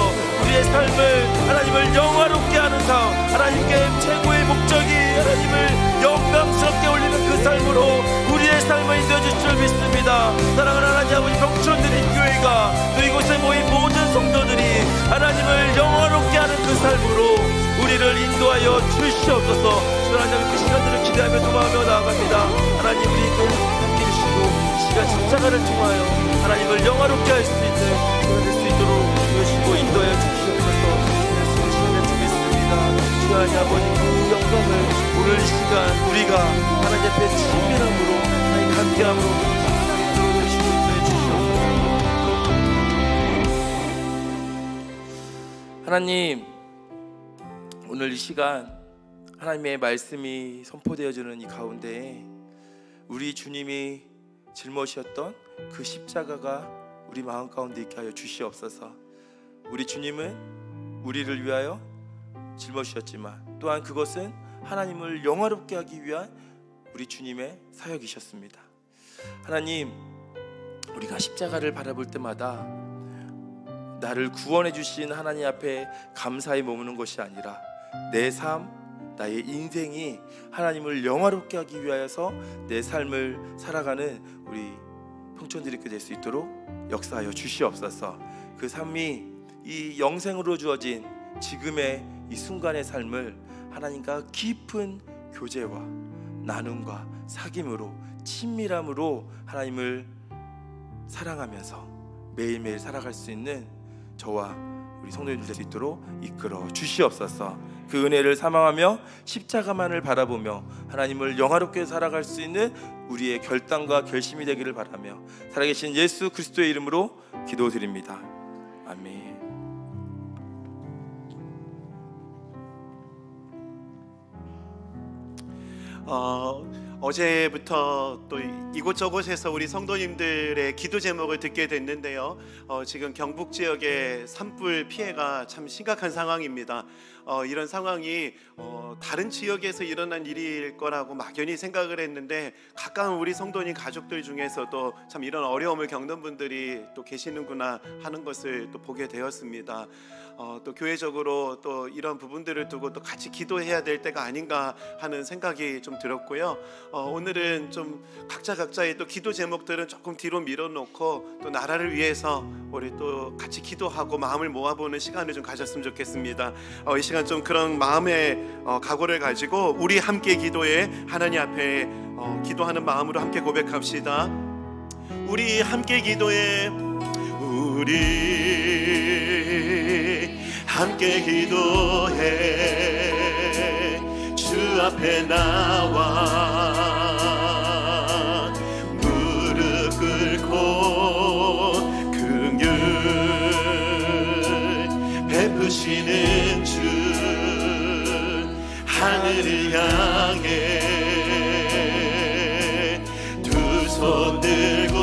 우리의 삶을 하나님을 영화롭게 하는 삶 하나님께 최고의 목적이 하나님을 영광스럽게 올리는 그 삶으로 우리의 삶을 인도해 주실 줄 믿습니다. 사랑하는 하나님 아버지 평촌드린 교회가 또 이곳에 모인 모든 성도들이 하나님을 영화롭게 하는 그 삶으로 우리를 인도하여 주시옵소서. 하나님 그 시간들을 기대하며 도망하며 나아갑니다. 하나님 우리도 함께 해주시고 시간 십자가를 통하여 하나님을 영화롭게 할 수 있는 그가 될 수 있도록 주시고 인도하여 주시옵소서. 말씀을 시간을 드리겠습니다. 주 하나님 아버지 그 영광을 오늘 이 시간 우리가 하나님 앞에 친밀함으로 하나님 함께함으로 주시고 인도해 주시옵소서. 하나님 오늘 이 시간 하나님의 말씀이 선포되어지는 이 가운데에 우리 주님이 짊어지셨던 그 십자가가 우리 마음 가운데 있게 하여 주시옵소서. 우리 주님은 우리를 위하여 짊어지셨지만 또한 그것은 하나님을 영화롭게 하기 위한 우리 주님의 사역이셨습니다. 하나님 우리가 십자가를 바라볼 때마다 나를 구원해 주신 하나님 앞에 감사히 머무는 것이 아니라 내 삶, 나의 인생이 하나님을 영화롭게 하기 위하여서 내 삶을 살아가는 우리 평촌들이 될 수 있도록 역사하여 주시옵소서. 그 삶이 이 영생으로 주어진 지금의 이 순간의 삶을 하나님과 깊은 교제와 나눔과 사귐으로 친밀함으로 하나님을 사랑하면서 매일매일 살아갈 수 있는 저와 우리 성도님들 될 수 있도록 이끌어 주시옵소서. 그 은혜를 사망하며 십자가만을 바라보며 하나님을 영화롭게 살아갈 수 있는 우리의 결단과 결심이 되기를 바라며 살아계신 예수 그리스도의 이름으로 기도드립니다. 아멘. 어제부터 또 이곳저곳에서 우리 성도님들의 기도 제목을 듣게 됐는데요. 지금 경북 지역의 산불 피해가 참 심각한 상황입니다. 이런 상황이 다른 지역에서 일어난 일일 거라고 막연히 생각을 했는데 가까운 우리 성도님 가족들 중에서도 참 이런 어려움을 겪는 분들이 또 계시는구나 하는 것을 또 보게 되었습니다. 또 교회적으로 또 이런 부분들을 두고 또 같이 기도해야 될 때가 아닌가 하는 생각이 좀 들었고요. 오늘은 좀 각자의 또 기도 제목들은 조금 뒤로 밀어놓고 또 나라를 위해서 우리 또 같이 기도하고 마음을 모아보는 시간을 좀 가졌으면 좋겠습니다. 이 시간 좀 그런 마음의 각오를 가지고 우리 함께 기도해 하나님 앞에 기도하는 마음으로 함께 고백합시다. 우리 함께 기도해 우리 함께 기도해 주 앞에 나와 무릎 꿇고 손 들고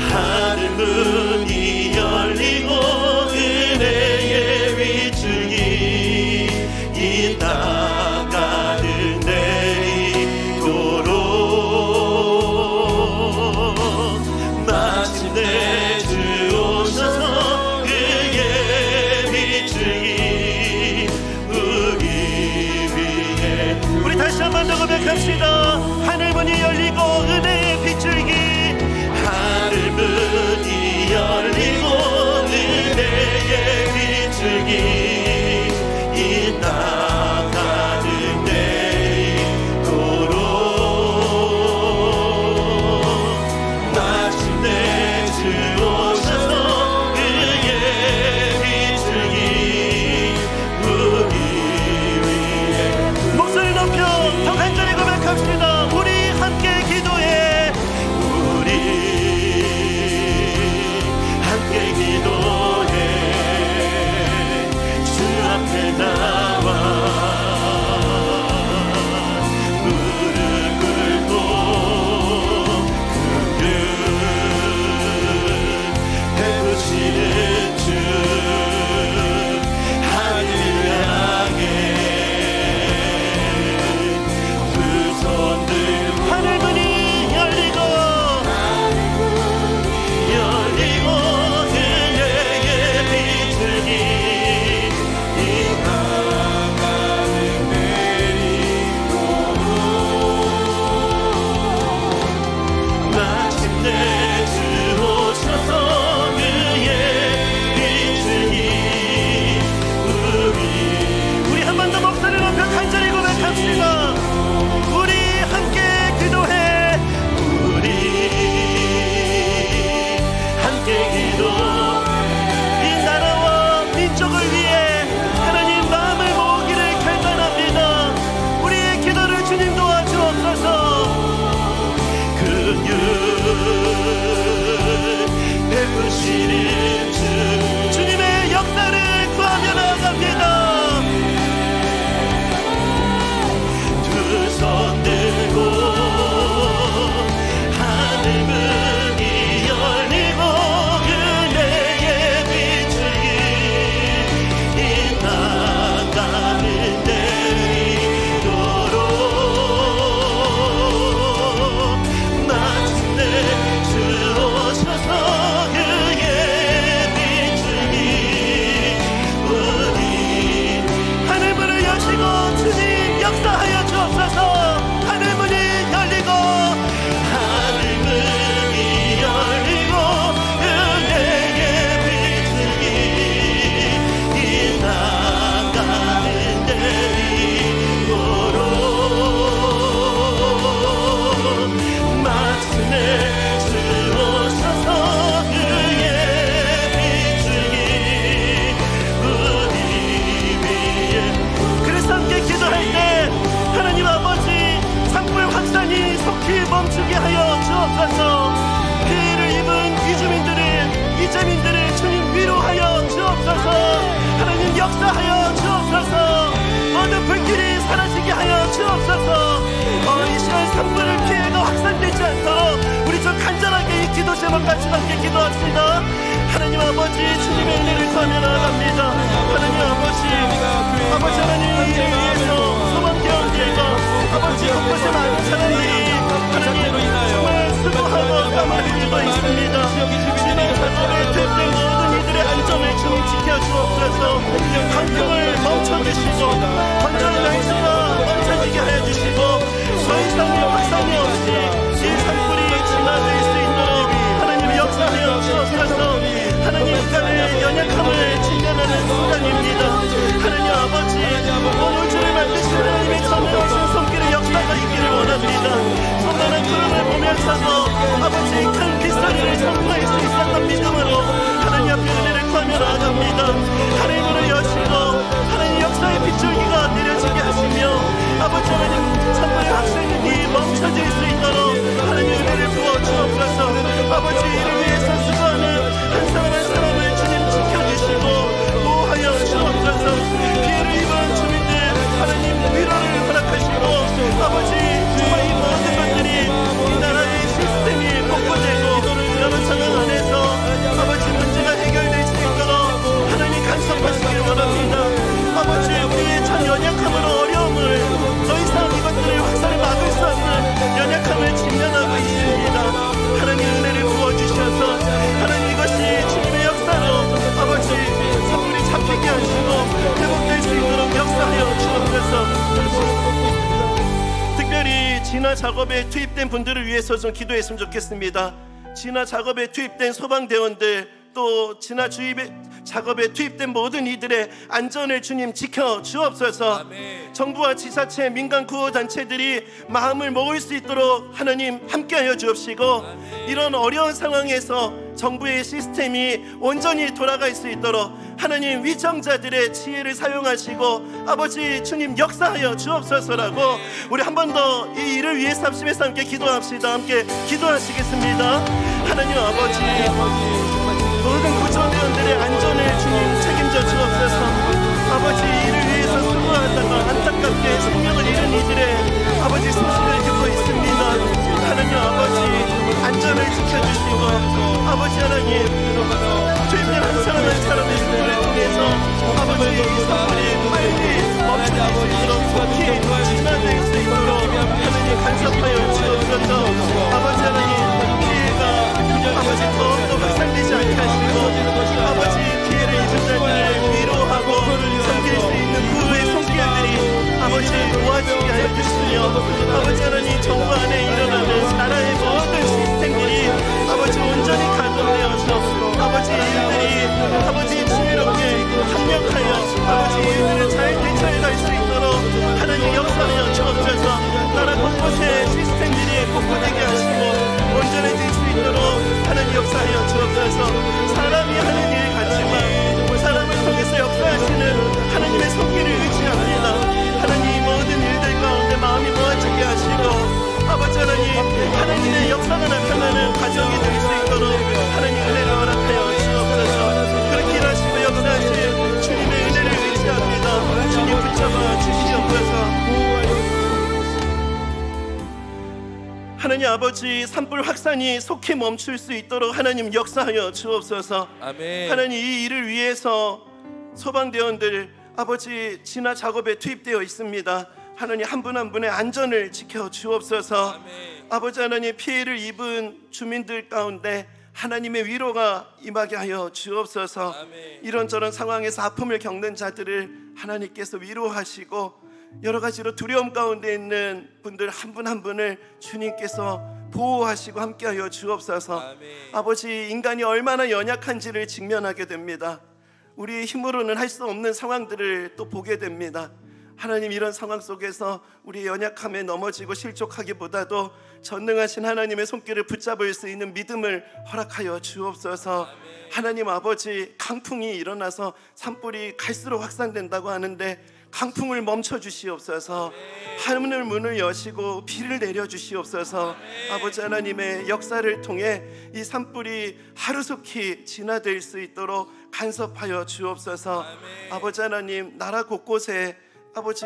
하늘 문이 열리고 은혜의 비추기 이 땅 가득 내리도록 마침내 주 오셔서 그의 비추기 우리 위에 우리 다시 한번 더 고백합시다. 하늘 문이 열리고 은혜의 비추기 하늘 문이 열리고 은혜의 비추기 이 땅 가득 내리도록 마침내 주 오셔서 그의 비추기 우리 위에 목소리 높여 더 간절히 고백합시다. 우리 함께 기도해 우리 함께 기도해 주 앞에 나와 무릎 꿇고 그를 베푸시는 주 하늘 향해 두 손 들고 하늘 문이 열리고 은혜의 비추기 이 땅 가득 내리도록 마침내 주 오셔서 그의 비추기 우리 한 번 더 목소리 높여 간절히 고백합시다. 우리 함께 기도해 우리 함께 기도해 이 나라와 민족을 위해 하나님 마음을 모으기를 결단합니다. 우리의 기도를 주님 도와주옵소서. 긍휼 베푸시는 주 주님의 역사를 구하며 나아갑니다. 두 손 들고 하늘 문이 열리고 은혜의 비추기 이 땅 가득 내리도록 마침내 주 오셔서 그의 비추기 우리 하늘 문을 여시고 주님 역사하여 주옵소서. 하늘 문이 열리고 하늘 문이 열리고 은혜의 비추기 이 땅 가득 내리도록 마침내 주 오셔서 그의 비추기 우리 위에 그래서 함께 기도할 때 하나님 아버지 산불 확산이 속히 멈추게 하여 주옵소서. 피해를 입은 이주민들을 주님 위로하여 주옵소서. 하나님 역사하여 주옵소서. 모든 불길이 사라지게 하여 주옵소서. 이 시간 산불 피해가 확산되지 않도록 우리 좀 간절하게 이 기도 제목 같이 함께 기도합시다. 하나님 아버지 주님의 은혜를 구하며 나아갑니다. 하나님 아버지 하나님 위해서 소망교회가 아버지 곳곳에 많은 사람들이 하나님 정말 수고하고 땀을 흘리고 있습니다. 주님의 가정의 특별 모든 이들의 안전을 주님 지켜주옵소서. 환경을 멈춰주시고 건전한 날씨가 멈춰지게 하여 주시고 더 이상의 확산이 없이 이 산불이 진화될 수 있도록 하나님 역사하여 주옵소서. 하나님 인간의 연약함을 직면하는 순간입니다. 하나님 아버지 온 우주를 만드신 하나님의 전능하신 손길의 역사가 있기를 원합니다. 작업에 투입된 분들을 위해서 좀 기도했으면 좋겠습니다. 진화 작업에 투입된 소방대원들, 또 진화 작업에 투입된 모든 이들의 안전을 주님 지켜 주옵소서. 정부와 지자체, 민간 구호단체들이 마음을 모을 수 있도록 하나님 함께하여 주옵시고, 이런 어려운 상황에서 정부의 시스템이 온전히 돌아갈 수 있도록 하나님 위정자들의 지혜를 사용하시고 아버지 주님 역사하여 주옵소서라고 우리 한 번 더 이 일을 위해서 합심해서 함께 기도합시다. 함께 기도하시겠습니다. 하나님 아버지, 모든 구조대원들의 안전을 주님 책임져 주옵소서. 아버지, 이를 위해서 수고하다가 안타깝게 생명을 잃은 이들의 아버지 소식을 듣고 있습니다. 하나님 아버지, 안전을 지켜주시고 아버지 하나님, 투입된 한 사람 한 사람의 수고를 통해서 아버지 이 사건이 빨리 멈춰질 수 있도록 속히 진화될 수 있도록 하나님 간섭하여 주옵소서. 아버지 하나님, 피해가 아버지 더욱더 확산되지 않게 하시고 아버지 피해를 입은 자들을 위로하고 섬길 수 있는 구호의 손길들이 아버지 모아지게 하여 주시며 아버지 하나님, 정부 안에 일어나는 나라의 모든 시스템들이 아버지 온전히 가동되어서 아버지 일들이 아버지 지혜롭게 합력하여 아버지 일들을 잘 대처해갈 수 있도록 하나님 역사하여 주옵소서. 나라 곳곳에 시스템들이 복구되게 하시고 온전해질 수 있도록 하나님 역사하여 주옵소서. 사람이 하는 일 같지만 사람을 통해서 역사하시는 하나님의 손길을 의지합니다. 하나님, 모든 일들 가운데 마음이 모아지게 하시고 아버지 하나님의 역사가 나타나는 가정이 될 수 있도록 하나님 은혜를 허락하여 주옵소서. 그렇게 일하시고 역사하실 주님의 은혜를 의지합니다. 주님 붙잡아 주시옵소서. 하나님 아버지, 산불 확산이 속히 멈출 수 있도록 하나님 역사하여 주옵소서. 아멘. 하나님, 이 일을 위해서 소방대원들 아버지 진화 작업에 투입되어 있습니다. 하나님, 한 분 한 분의 안전을 지켜 주옵소서. 아멘. 아버지 하나님, 피해를 입은 주민들 가운데 하나님의 위로가 임하게 하여 주옵소서. 아멘. 이런저런 상황에서 아픔을 겪는 자들을 하나님께서 위로하시고 여러 가지로 두려움 가운데 있는 분들 한 분 한 분을 주님께서 보호하시고 함께하여 주옵소서. 아멘. 아버지, 인간이 얼마나 연약한지를 직면하게 됩니다. 우리의 힘으로는 할 수 없는 상황들을 또 보게 됩니다. 하나님, 이런 상황 속에서 우리의 연약함에 넘어지고 실족하기보다도 전능하신 하나님의 손길을 붙잡을 수 있는 믿음을 허락하여 주옵소서. 아멘. 하나님 아버지, 강풍이 일어나서 산불이 갈수록 확산된다고 하는데 강풍을 멈춰 주시옵소서. 하늘 문을 여시고 비를 내려 주시옵소서. 아버지 하나님의 역사를 통해 이 산불이 하루속히 진화될 수 있도록 간섭하여 주옵소서. 아버지 하나님, 나라 곳곳에 아버지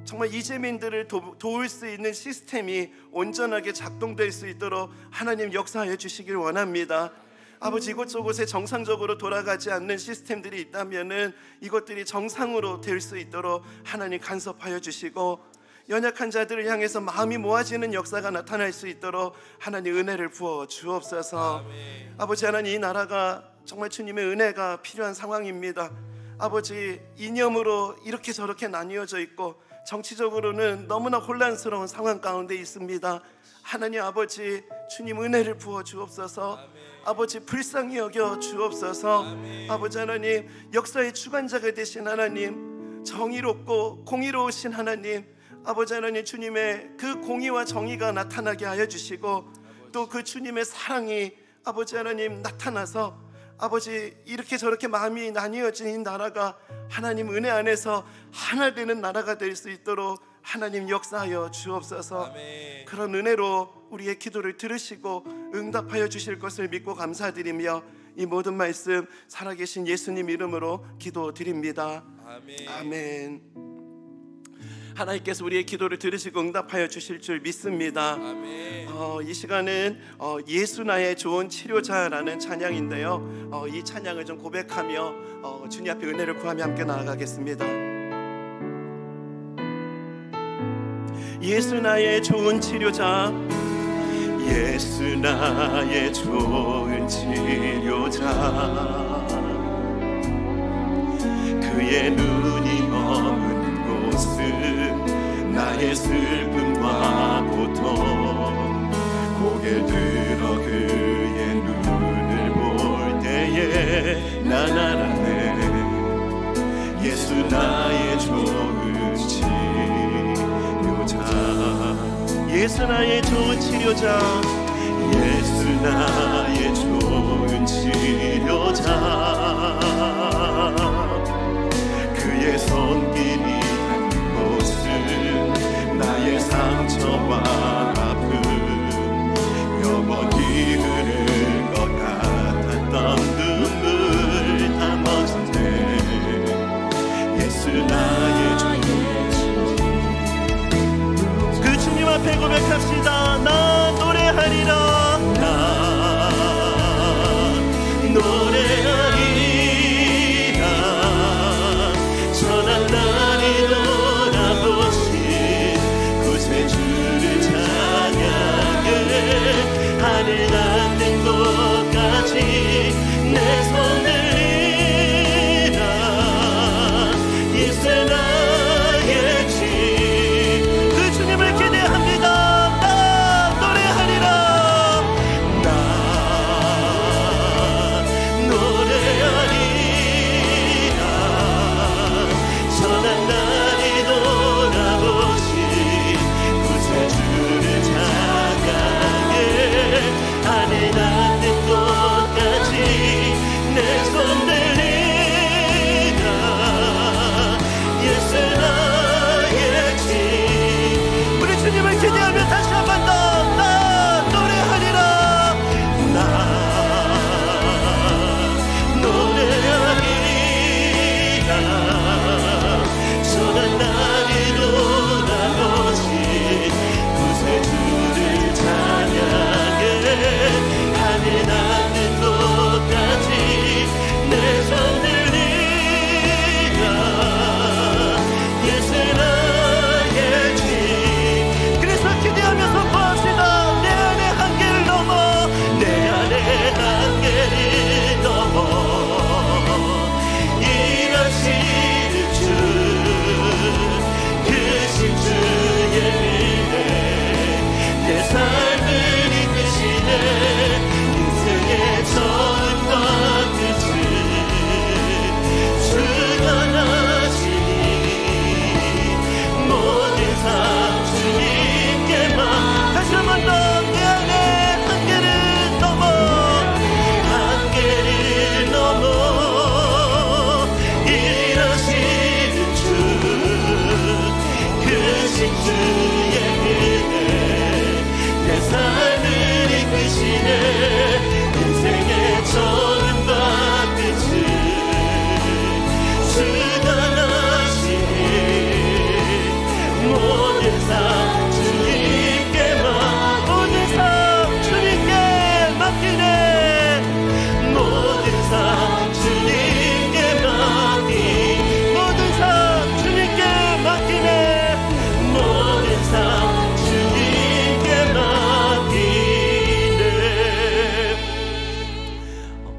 정말 이재민들을 도울 수 있는 시스템이 온전하게 작동될 수 있도록 하나님 역사하여 주시길 원합니다. 아버지, 이곳저곳에 정상적으로 돌아가지 않는 시스템들이 있다면은 이것들이 정상으로 될 수 있도록 하나님 간섭하여 주시고 연약한 자들을 향해서 마음이 모아지는 역사가 나타날 수 있도록 하나님 은혜를 부어 주옵소서. 아멘. 아버지 하나님, 이 나라가 정말 주님의 은혜가 필요한 상황입니다. 아버지, 이념으로 이렇게 저렇게 나뉘어져 있고 정치적으로는 너무나 혼란스러운 상황 가운데 있습니다. 하나님 아버지, 주님 은혜를 부어 주옵소서. 아버지, 불쌍히 여겨 주옵소서. 아버지 하나님, 역사의 주관자가 되신 하나님, 정의롭고 공의로우신 하나님, 아버지 하나님, 주님의 그 공의와 정의가 나타나게 하여 주시고 또 그 주님의 사랑이 아버지 하나님 나타나서 아버지, 이렇게 저렇게 마음이 나뉘어진 이 나라가 하나님 은혜 안에서 하나 되는 나라가 될 수 있도록 하나님 역사하여 주옵소서. 아멘. 그런 은혜로 우리의 기도를 들으시고 응답하여 주실 것을 믿고 감사드리며 이 모든 말씀 살아계신 예수님 이름으로 기도드립니다. 아멘. 아멘. 하나님께서 우리의 기도를 들으시고 응답하여 주실 줄 믿습니다. 아멘. 이 시간은 예수 나의 좋은 치료자라는 찬양인데요, 이 찬양을 좀 고백하며 주님 앞에 은혜를 구하며 함께 나아가겠습니다. 예수 나의 좋은 치료자, 예수 나의 좋은 치료자, 그의 눈이 머문 곳은 나의 슬픔과 고통 고개 들어 그의 눈을 볼 때에 난 알았네. 예수 나의 좋은 치료자, 예수 나의 좋은 치료자, 예수 나의 좋은 치료자. 그의 손길이 닿는 곳은 나의 상처와 아픔 영원히 흐를 것 같았던 눈물 다 멎었네. 예수 나의 좋은 치료자. 그 주님 앞에 고백합시다. 나 노래하리라. 나 노래하리라. 전한 날이 돌아보신 구세주를 찬양해. 하늘 닿는 곳까지 내 손 들리라. 예수 나의 주. 그 주님을 기대합니다.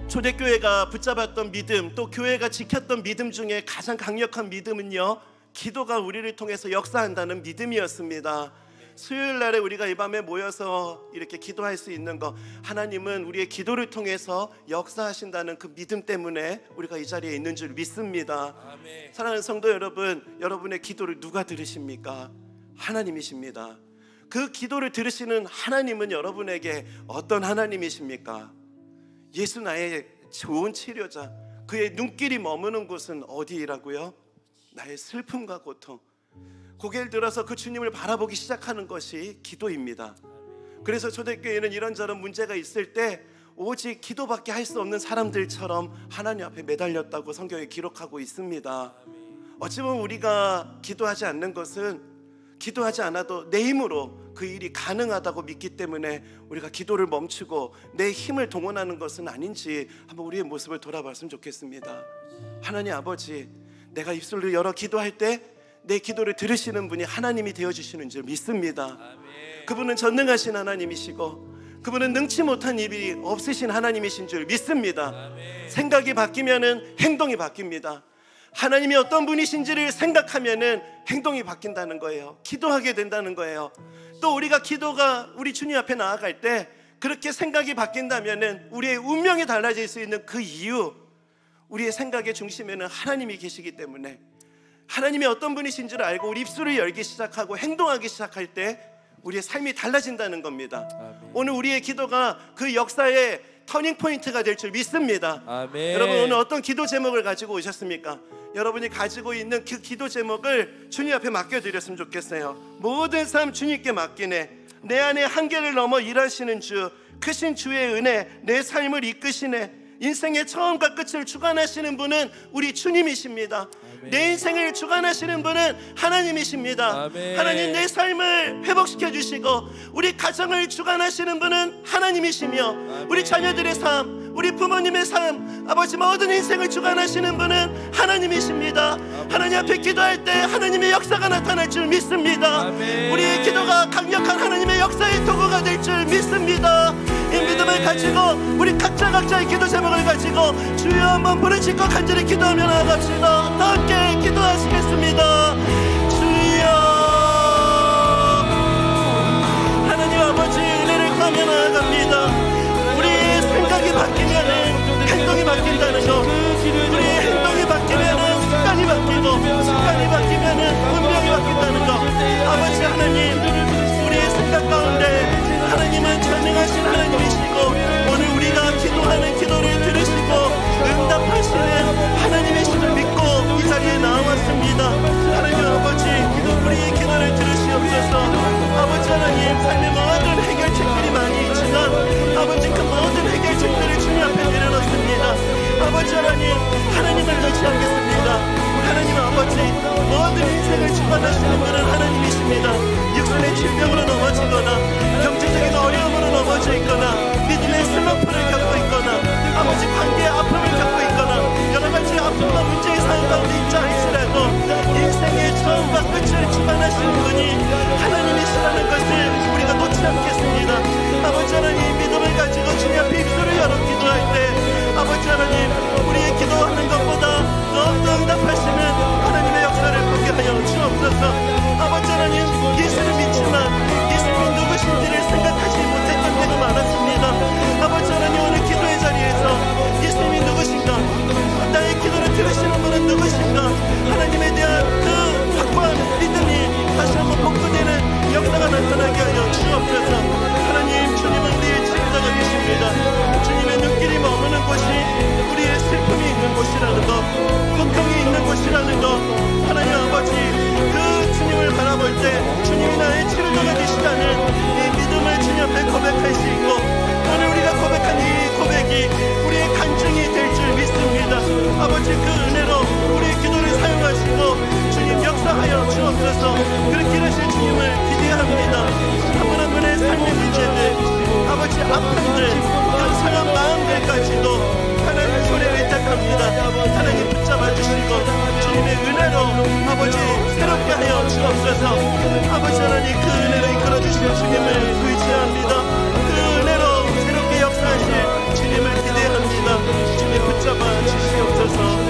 초대교회가 붙잡았던 믿음, 또 교회가 지켰던 믿음 중에 가장 강력한 믿음은요, 기도가 우리를 통해서 역사한다는 믿음이었습니다. 수요일 날에 우리가 이 밤에 모여서 이렇게 기도할 수 있는 것, 하나님은 우리의 기도를 통해서 역사하신다는 그 믿음 때문에 우리가 이 자리에 있는 줄 믿습니다. 아멘. 사랑하는 성도 여러분, 여러분의 기도를 누가 들으십니까? 하나님이십니다. 그 기도를 들으시는 하나님은 여러분에게 어떤 하나님이십니까? 예수 나의 좋은 치료자, 그의 눈길이 머무는 곳은 어디라고요? 나의 슬픔과 고통, 고개를 들어서 그 주님을 바라보기 시작하는 것이 기도입니다. 그래서 초대교회는 이런저런 문제가 있을 때 오직 기도밖에 할 수 없는 사람들처럼 하나님 앞에 매달렸다고 성경에 기록하고 있습니다. 어찌 보면 우리가 기도하지 않는 것은 기도하지 않아도 내 힘으로 그 일이 가능하다고 믿기 때문에 우리가 기도를 멈추고 내 힘을 동원하는 것은 아닌지 한번 우리의 모습을 돌아봤으면 좋겠습니다. 하나님 아버지, 내가 입술을 열어 기도할 때 내 기도를 들으시는 분이 하나님이 되어주시는 줄 믿습니다. 그분은 전능하신 하나님이시고 그분은 능치 못한 일이 없으신 하나님이신 줄 믿습니다. 생각이 바뀌면은 행동이 바뀝니다. 하나님이 어떤 분이신지를 생각하면은 행동이 바뀐다는 거예요. 기도하게 된다는 거예요. 또 우리가 기도가 우리 주님 앞에 나아갈 때 그렇게 생각이 바뀐다면은 우리의 운명이 달라질 수 있는 그 이유, 우리의 생각의 중심에는 하나님이 계시기 때문에 하나님이 어떤 분이신지를 알고 우리 입술을 열기 시작하고 행동하기 시작할 때 우리의 삶이 달라진다는 겁니다. 아멘. 오늘 우리의 기도가 그 역사의 터닝 포인트가 될 줄 믿습니다. 아멘. 여러분 오늘 어떤 기도 제목을 가지고 오셨습니까? 여러분이 가지고 있는 그 기도 제목을 주님 앞에 맡겨드렸으면 좋겠어요. 모든 삶 주님께 맡기네. 내 안에 한계를 넘어 일하시는 주, 크신 주의 은혜 내 삶을 이끄시네. 인생의 처음과 끝을 주관하시는 분은 우리 주님이십니다. 아멘. 내 인생을 주관하시는 분은 하나님이십니다. 아멘. 하나님 내 삶을 회복시켜 주시고 우리 가정을 주관하시는 분은 하나님이시며 아멘. 우리 자녀들의 삶, 우리 부모님의 삶, 아버지 모든 인생을 주관하시는 분은 하나님이십니다. 아멘. 하나님 앞에 기도할 때 하나님의 역사가 나타날 줄 믿습니다. 아멘. 우리의 기도가 강력한 하나님의 역사의 도구가 될 줄 믿습니다. 이 믿음을 가지고 우리 각자의 기도 제목을 가지고 주여 한번 부르짖고 간절히 기도하며 나아갑시다. 다 함께 기도하시겠습니다. 주여, 하나님 아버지 은혜를 구하며 나아갑니다. 우리의 생각이 바뀌면 행동이 바뀐다는 것, 우리의 행동이 바뀌면 습관이 바뀌고 습관이 바뀌면 운명이 바뀐다는 것. 아버지 하나님, 우리의 생각 가운데 하나님은 전능하신 하나님이시고 오늘 우리가 기도하는 기도를 들으시고 응답하시는 하나님이심을 믿고 이 자리에 나왔습니다. 하나님 아버지, 우리의 기도를 들으시옵소서. 아버지 하나님, 삶의 모든 해결책들이 많이 있지만 아버지 그 모든 해결책들을 주님 앞에 내려놓습니다. 아버지 하나님, 하나님을 의지하겠습니다. 하나님 아버지, 모든 인생을 주관하시는 분은 하나님이십니다. 육신의 질병으로 넘어지거나 경제적인 어려움으로 넘어져 있거나 믿음의 슬럼프를 겪고 있거나 아버지 관계의 아픔을 겪고 있거나 여러 가지 아픔과 문제의 상황 가운데 있자 할지라도 인생의 처음과 끝을 주관하시는 분이 하나님이시라는 것을 우리가 놓지 않겠습니다. 아버지 하나님, 믿음을 가지고 주님 앞에 입술을 열어 기도할 때 아버지 하나님, 우리의 기도하는 것보다 더욱더 응답하시는 하나님의 역사를 보게 하여 주옵소서. 아버지 하나님, 예수를 믿지만 예수님이 누구신지를 생각하지 못했던 때가 많았습니다. 아버지 하나님, 오늘 기도의 자리에서 예수님이 누구신가, 나의 기도를 들으시는 분은 누구신가, 하나님에 대한 그 확고한 믿음이 다시 한번 복구되는 역사가 나타나게 하여 주옵소서. 하나님, 주님은 우리의 지혜자가 계십니다. 주님의 눈길이 머무는 곳이 우리의 슬픔이 있는 곳이라는 것, 고통이 있는 곳이라는 것, 하나님 아버지, 그 주님을 바라볼 때 주님이 나의 치료자가 되시다는 이 믿음을 주님 앞에 고백할 수 있고 오늘 우리가 고백한 이 고백이 우리의 간증이 될 줄 믿습니다. 아버지, 그 은혜로 우리의 기도를 사용하시고 주님 역사하여 주옵소서. 그렇게 하실 주님을 기대합니다. 한 분 한 분의 삶의 문제들, 아버지 아픔들, 그 상한 마음들까지도 하나님 손에 의탁합니다. 하나님 붙잡아 주시고 주님의 은혜로 아버지 새롭게 하여 주옵소서. 아버지 하나님, 그 은혜를 이끌어 주실 주님을 의지합니다. 그 은혜로 새롭게 역사하실 주님을 기대합니다. 주님 붙잡아 주시옵소서.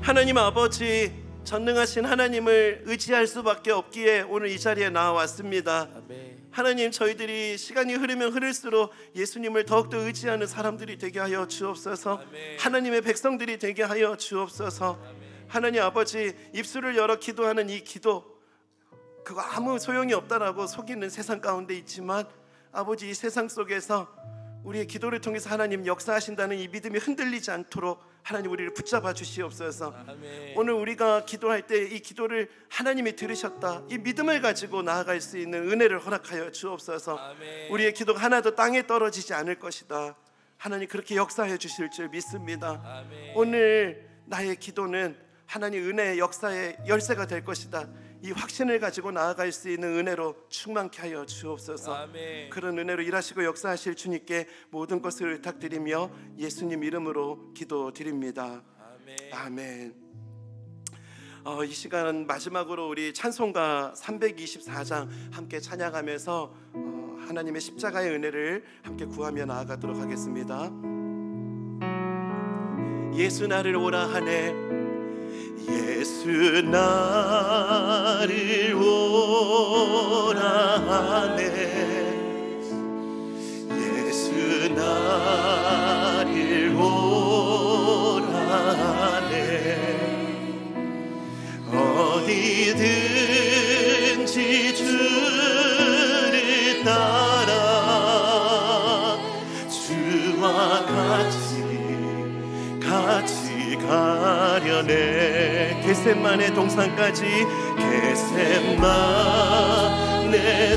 하나님 아버지, 전능하신 하나님을 의지할 수밖에 없기에 오늘 이 자리에 나와왔습니다. 아멘. 하나님, 저희들이 시간이 흐르면 흐를수록 예수님을 더욱더 의지하는 사람들이 되게 하여 주옵소서. 아멘. 하나님의 백성들이 되게 하여 주옵소서. 아멘. 하나님 아버지, 입술을 열어 기도하는 이 기도, 그거 아무 소용이 없다라고 속이는 세상 가운데 있지만 아버지, 이 세상 속에서 우리의 기도를 통해서 하나님 역사하신다는 이 믿음이 흔들리지 않도록 하나님 우리를 붙잡아 주시옵소서. 아멘. 오늘 우리가 기도할 때 이 기도를 하나님이 들으셨다, 이 믿음을 가지고 나아갈 수 있는 은혜를 허락하여 주옵소서. 아멘. 우리의 기도가 하나도 땅에 떨어지지 않을 것이다. 하나님 그렇게 역사해 주실 줄 믿습니다. 아멘. 오늘 나의 기도는 하나님 은혜의 역사의 열쇠가 될 것이다. 이 확신을 가지고 나아갈 수 있는 은혜로 충만케 하여 주옵소서. 아멘. 그런 은혜로 일하시고 역사하실 주님께 모든 것을 의탁드리며 예수님 이름으로 기도드립니다. 아멘. 아멘. 이 시간은 마지막으로 우리 찬송가 324장 함께 찬양하면서 하나님의 십자가의 은혜를 함께 구하며 나아가도록 하겠습니다. 예수 나를 오라 하네. 예수 나를 오라 하네. 예수 나를 오라 하네. 어디든지 주를 따라 주와 같이 가려네. 겟셋만의 동산까지, 겟셋만의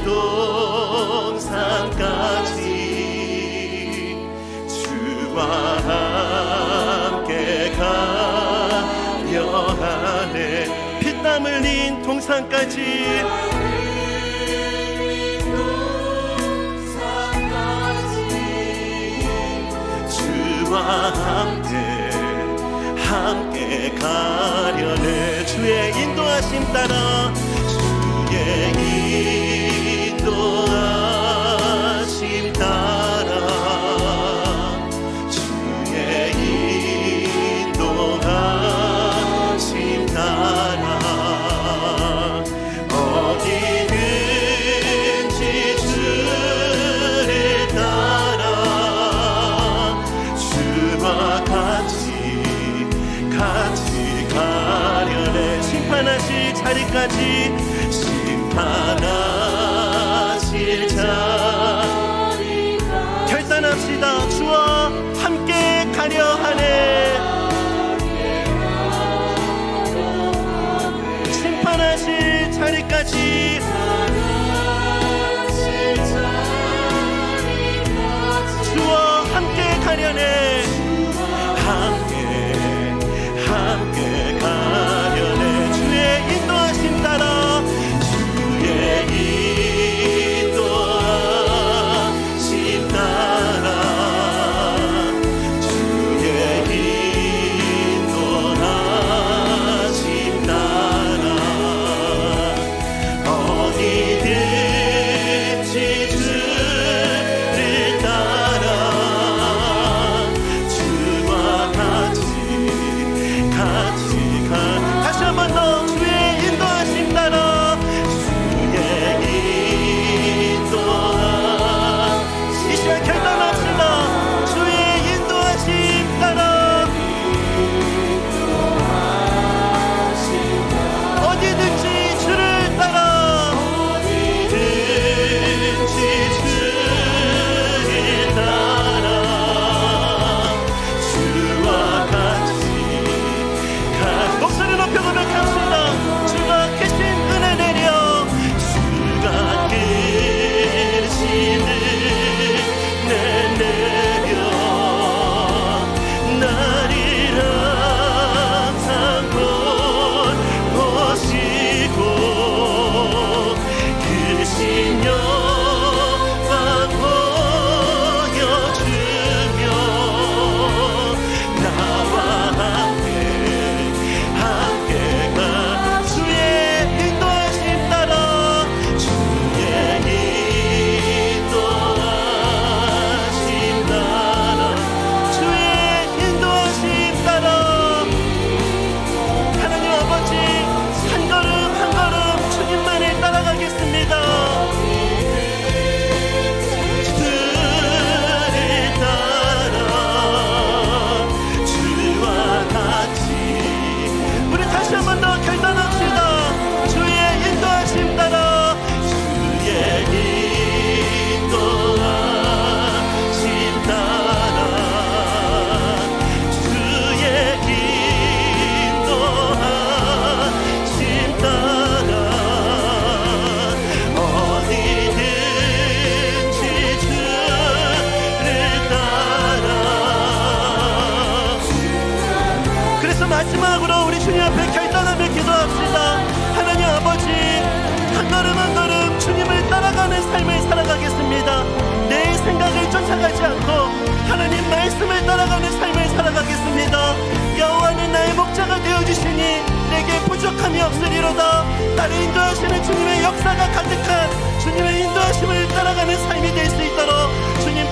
동산까지 주와 함께 가려 하네. 피땀 흘린 동산까지 주와 함께 가려네. 주의 인도하심 따라, 주의 인도하심 따라, 주의 인도하심 따라 어디든지 주를 따라 주와 같이 가려네. 심판하실 자리까지, 심판하실 자리 결단합시다. 주와 함께 가려 하네. 심판하실 자리까지 주와 함께 가려네. 함께 가려네. 주의 인도하심 따라, 주의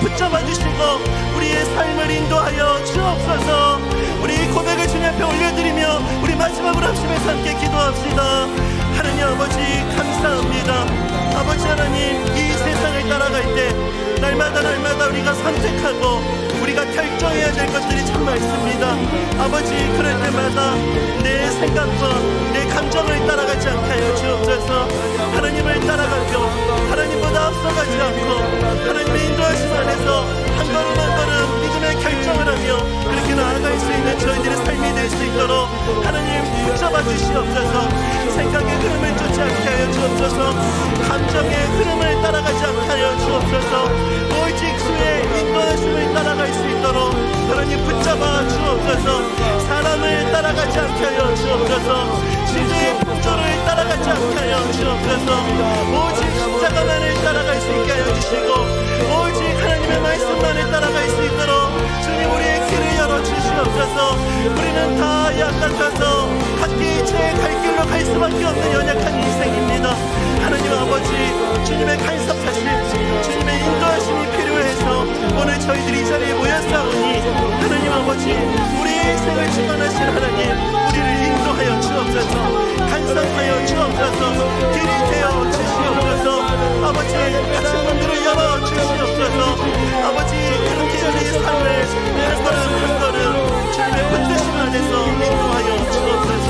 붙잡아 주시고 우리의 삶을 인도하여 주옵소서. 우리 고백을 주님 앞에 올려드리며 우리 마지막으로 합심해서 함께 기도합시다. 하나님 아버지 감사합니다. 아버지 하나님, 이 세상을 따라갈 때 날마다 우리가 선택하고 우리가 결정해야 될 것들이 참 많습니다. 아버지, 그럴 때마다 내 생각과 내 감정을 따라가지 않게 하여 주옵소서. 하나님을 따라가고 하나님보다 앞서가지 않고 하나님의 인도하심 안에서 한 걸음 한 걸음 믿음의 결정을 하며 그렇게 나아갈 수 있는 저희들의 삶이 될 수 있도록 하나님 붙잡아 주시옵소서. 생각의 흐름을 쫓지 않게 하여 주옵소서. 감정의 흐름을 따라가지 않게 하여 주옵소서. 오직 주의 인도하심을 따라갈 수 있도록 하나님 붙잡아 주옵소서. 사람을 따라가지 않게 하여 주옵소서. 시대의 풍조를 따라가지 않게 하여 주옵소서. 오직 십자가만을 따라갈 수 있게 하여 주시고 오직 하나님의 말씀만을 따라갈 수 있도록 주님 우리의 길을 열어주시옵소서. 우리는 다 약각해서 각기 제 갈 길로 갈 수밖에 없는 연약한 인생입니다. 하나님 아버지, 주님의 간섭하심, 주님의 인도하심이 필요해서 오늘 저희들이 이 자리에 모였사오니 하나님 아버지, 우리의 인생을 주관하신 하나님, 우리를 인도하여 주옵소서. 간섭하여 주옵소서. 길이 되어 주시옵소서. 아버지, 갇힌 문들을 열어 주시옵소서. 아버지, 그렇게 우리의 삶을 한 걸음 한 걸음 주님의 붙드심 안에서 인도하여 주옵소서.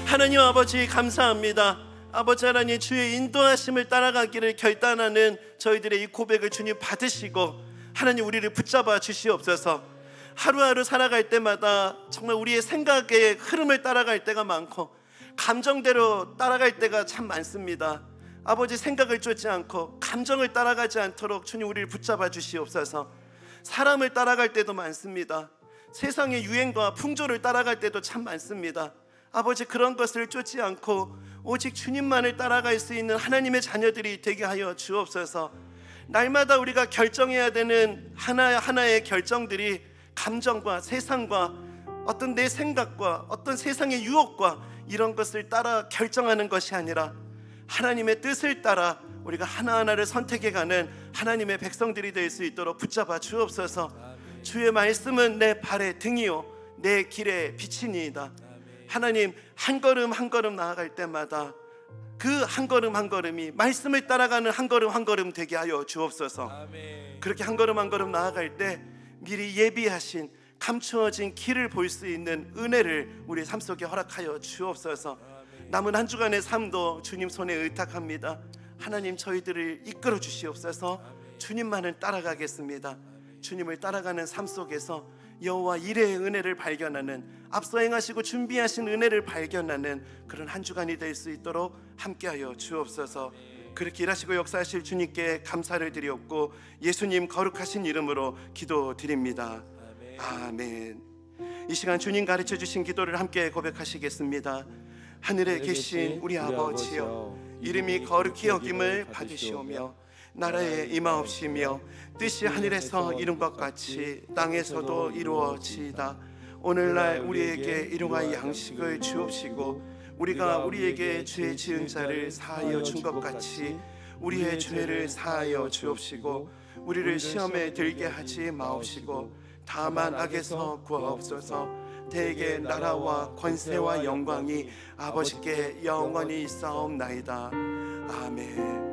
하나님 아버지 감사합니다. 아버지 하나님, 주의 인도하심을 따라가기를 결단하는 저희들의 이 고백을 주님 받으시고 하나님 우리를 붙잡아 주시옵소서. 하루하루 살아갈 때마다 정말 우리의 생각의 흐름을 따라갈 때가 많고 감정대로 따라갈 때가 참 많습니다. 아버지, 생각을 쫓지 않고 감정을 따라가지 않도록 주님 우리를 붙잡아 주시옵소서. 사람을 따라갈 때도 많습니다. 세상의 유행과 풍조를 따라갈 때도 참 많습니다. 아버지, 그런 것을 쫓지 않고 오직 주님만을 따라갈 수 있는 하나님의 자녀들이 되게 하여 주옵소서. 날마다 우리가 결정해야 되는 하나하나의 결정들이 감정과 세상과 어떤 내 생각과 어떤 세상의 유혹과 이런 것을 따라 결정하는 것이 아니라 하나님의 뜻을 따라 우리가 하나하나를 선택해가는 하나님의 백성들이 될 수 있도록 붙잡아 주옵소서. 주의 말씀은 내 발의 등이요 내 길의 빛이니이다. 하나님, 한 걸음 한 걸음 나아갈 때마다 그 한 걸음 한 걸음이 말씀을 따라가는 한 걸음 한 걸음 되게 하여 주옵소서. 그렇게 한 걸음 한 걸음 나아갈 때 미리 예비하신 감추어진 길을 볼 수 있는 은혜를 우리 삶 속에 허락하여 주옵소서. 남은 한 주간의 삶도 주님 손에 의탁합니다. 하나님, 저희들을 이끌어 주시옵소서. 주님만을 따라가겠습니다. 주님을 따라가는 삶 속에서 여호와 이레의 은혜를 발견하는, 앞서 행하시고 준비하신 은혜를 발견하는 그런 한 주간이 될 수 있도록 함께하여 주옵소서. 그렇게 일하시고 역사하실 주님께 감사를 드리옵고 예수님 거룩하신 이름으로 기도드립니다. 아멘. 이 시간 주님 가르쳐 주신 기도를 함께 고백하시겠습니다. 하늘에 계신 우리 아버지여, 이름이 거룩히 여김을 받으시오며 나라에 임하옵시며 뜻이 하늘에서 이룬 것 같이 땅에서도 이루어지이다. 오늘날 우리에게 일용할 양식을 주옵시고 우리가 우리에게 죄 지은 자를 사하여 준 것 같이 우리의 죄를 사하여 주옵시고 우리를 시험에 들게 하지 마옵시고 다만 악에서 구하옵소서. 대개 나라와 권세와 영광이 아버지께 영원히 있사옵나이다. 아멘.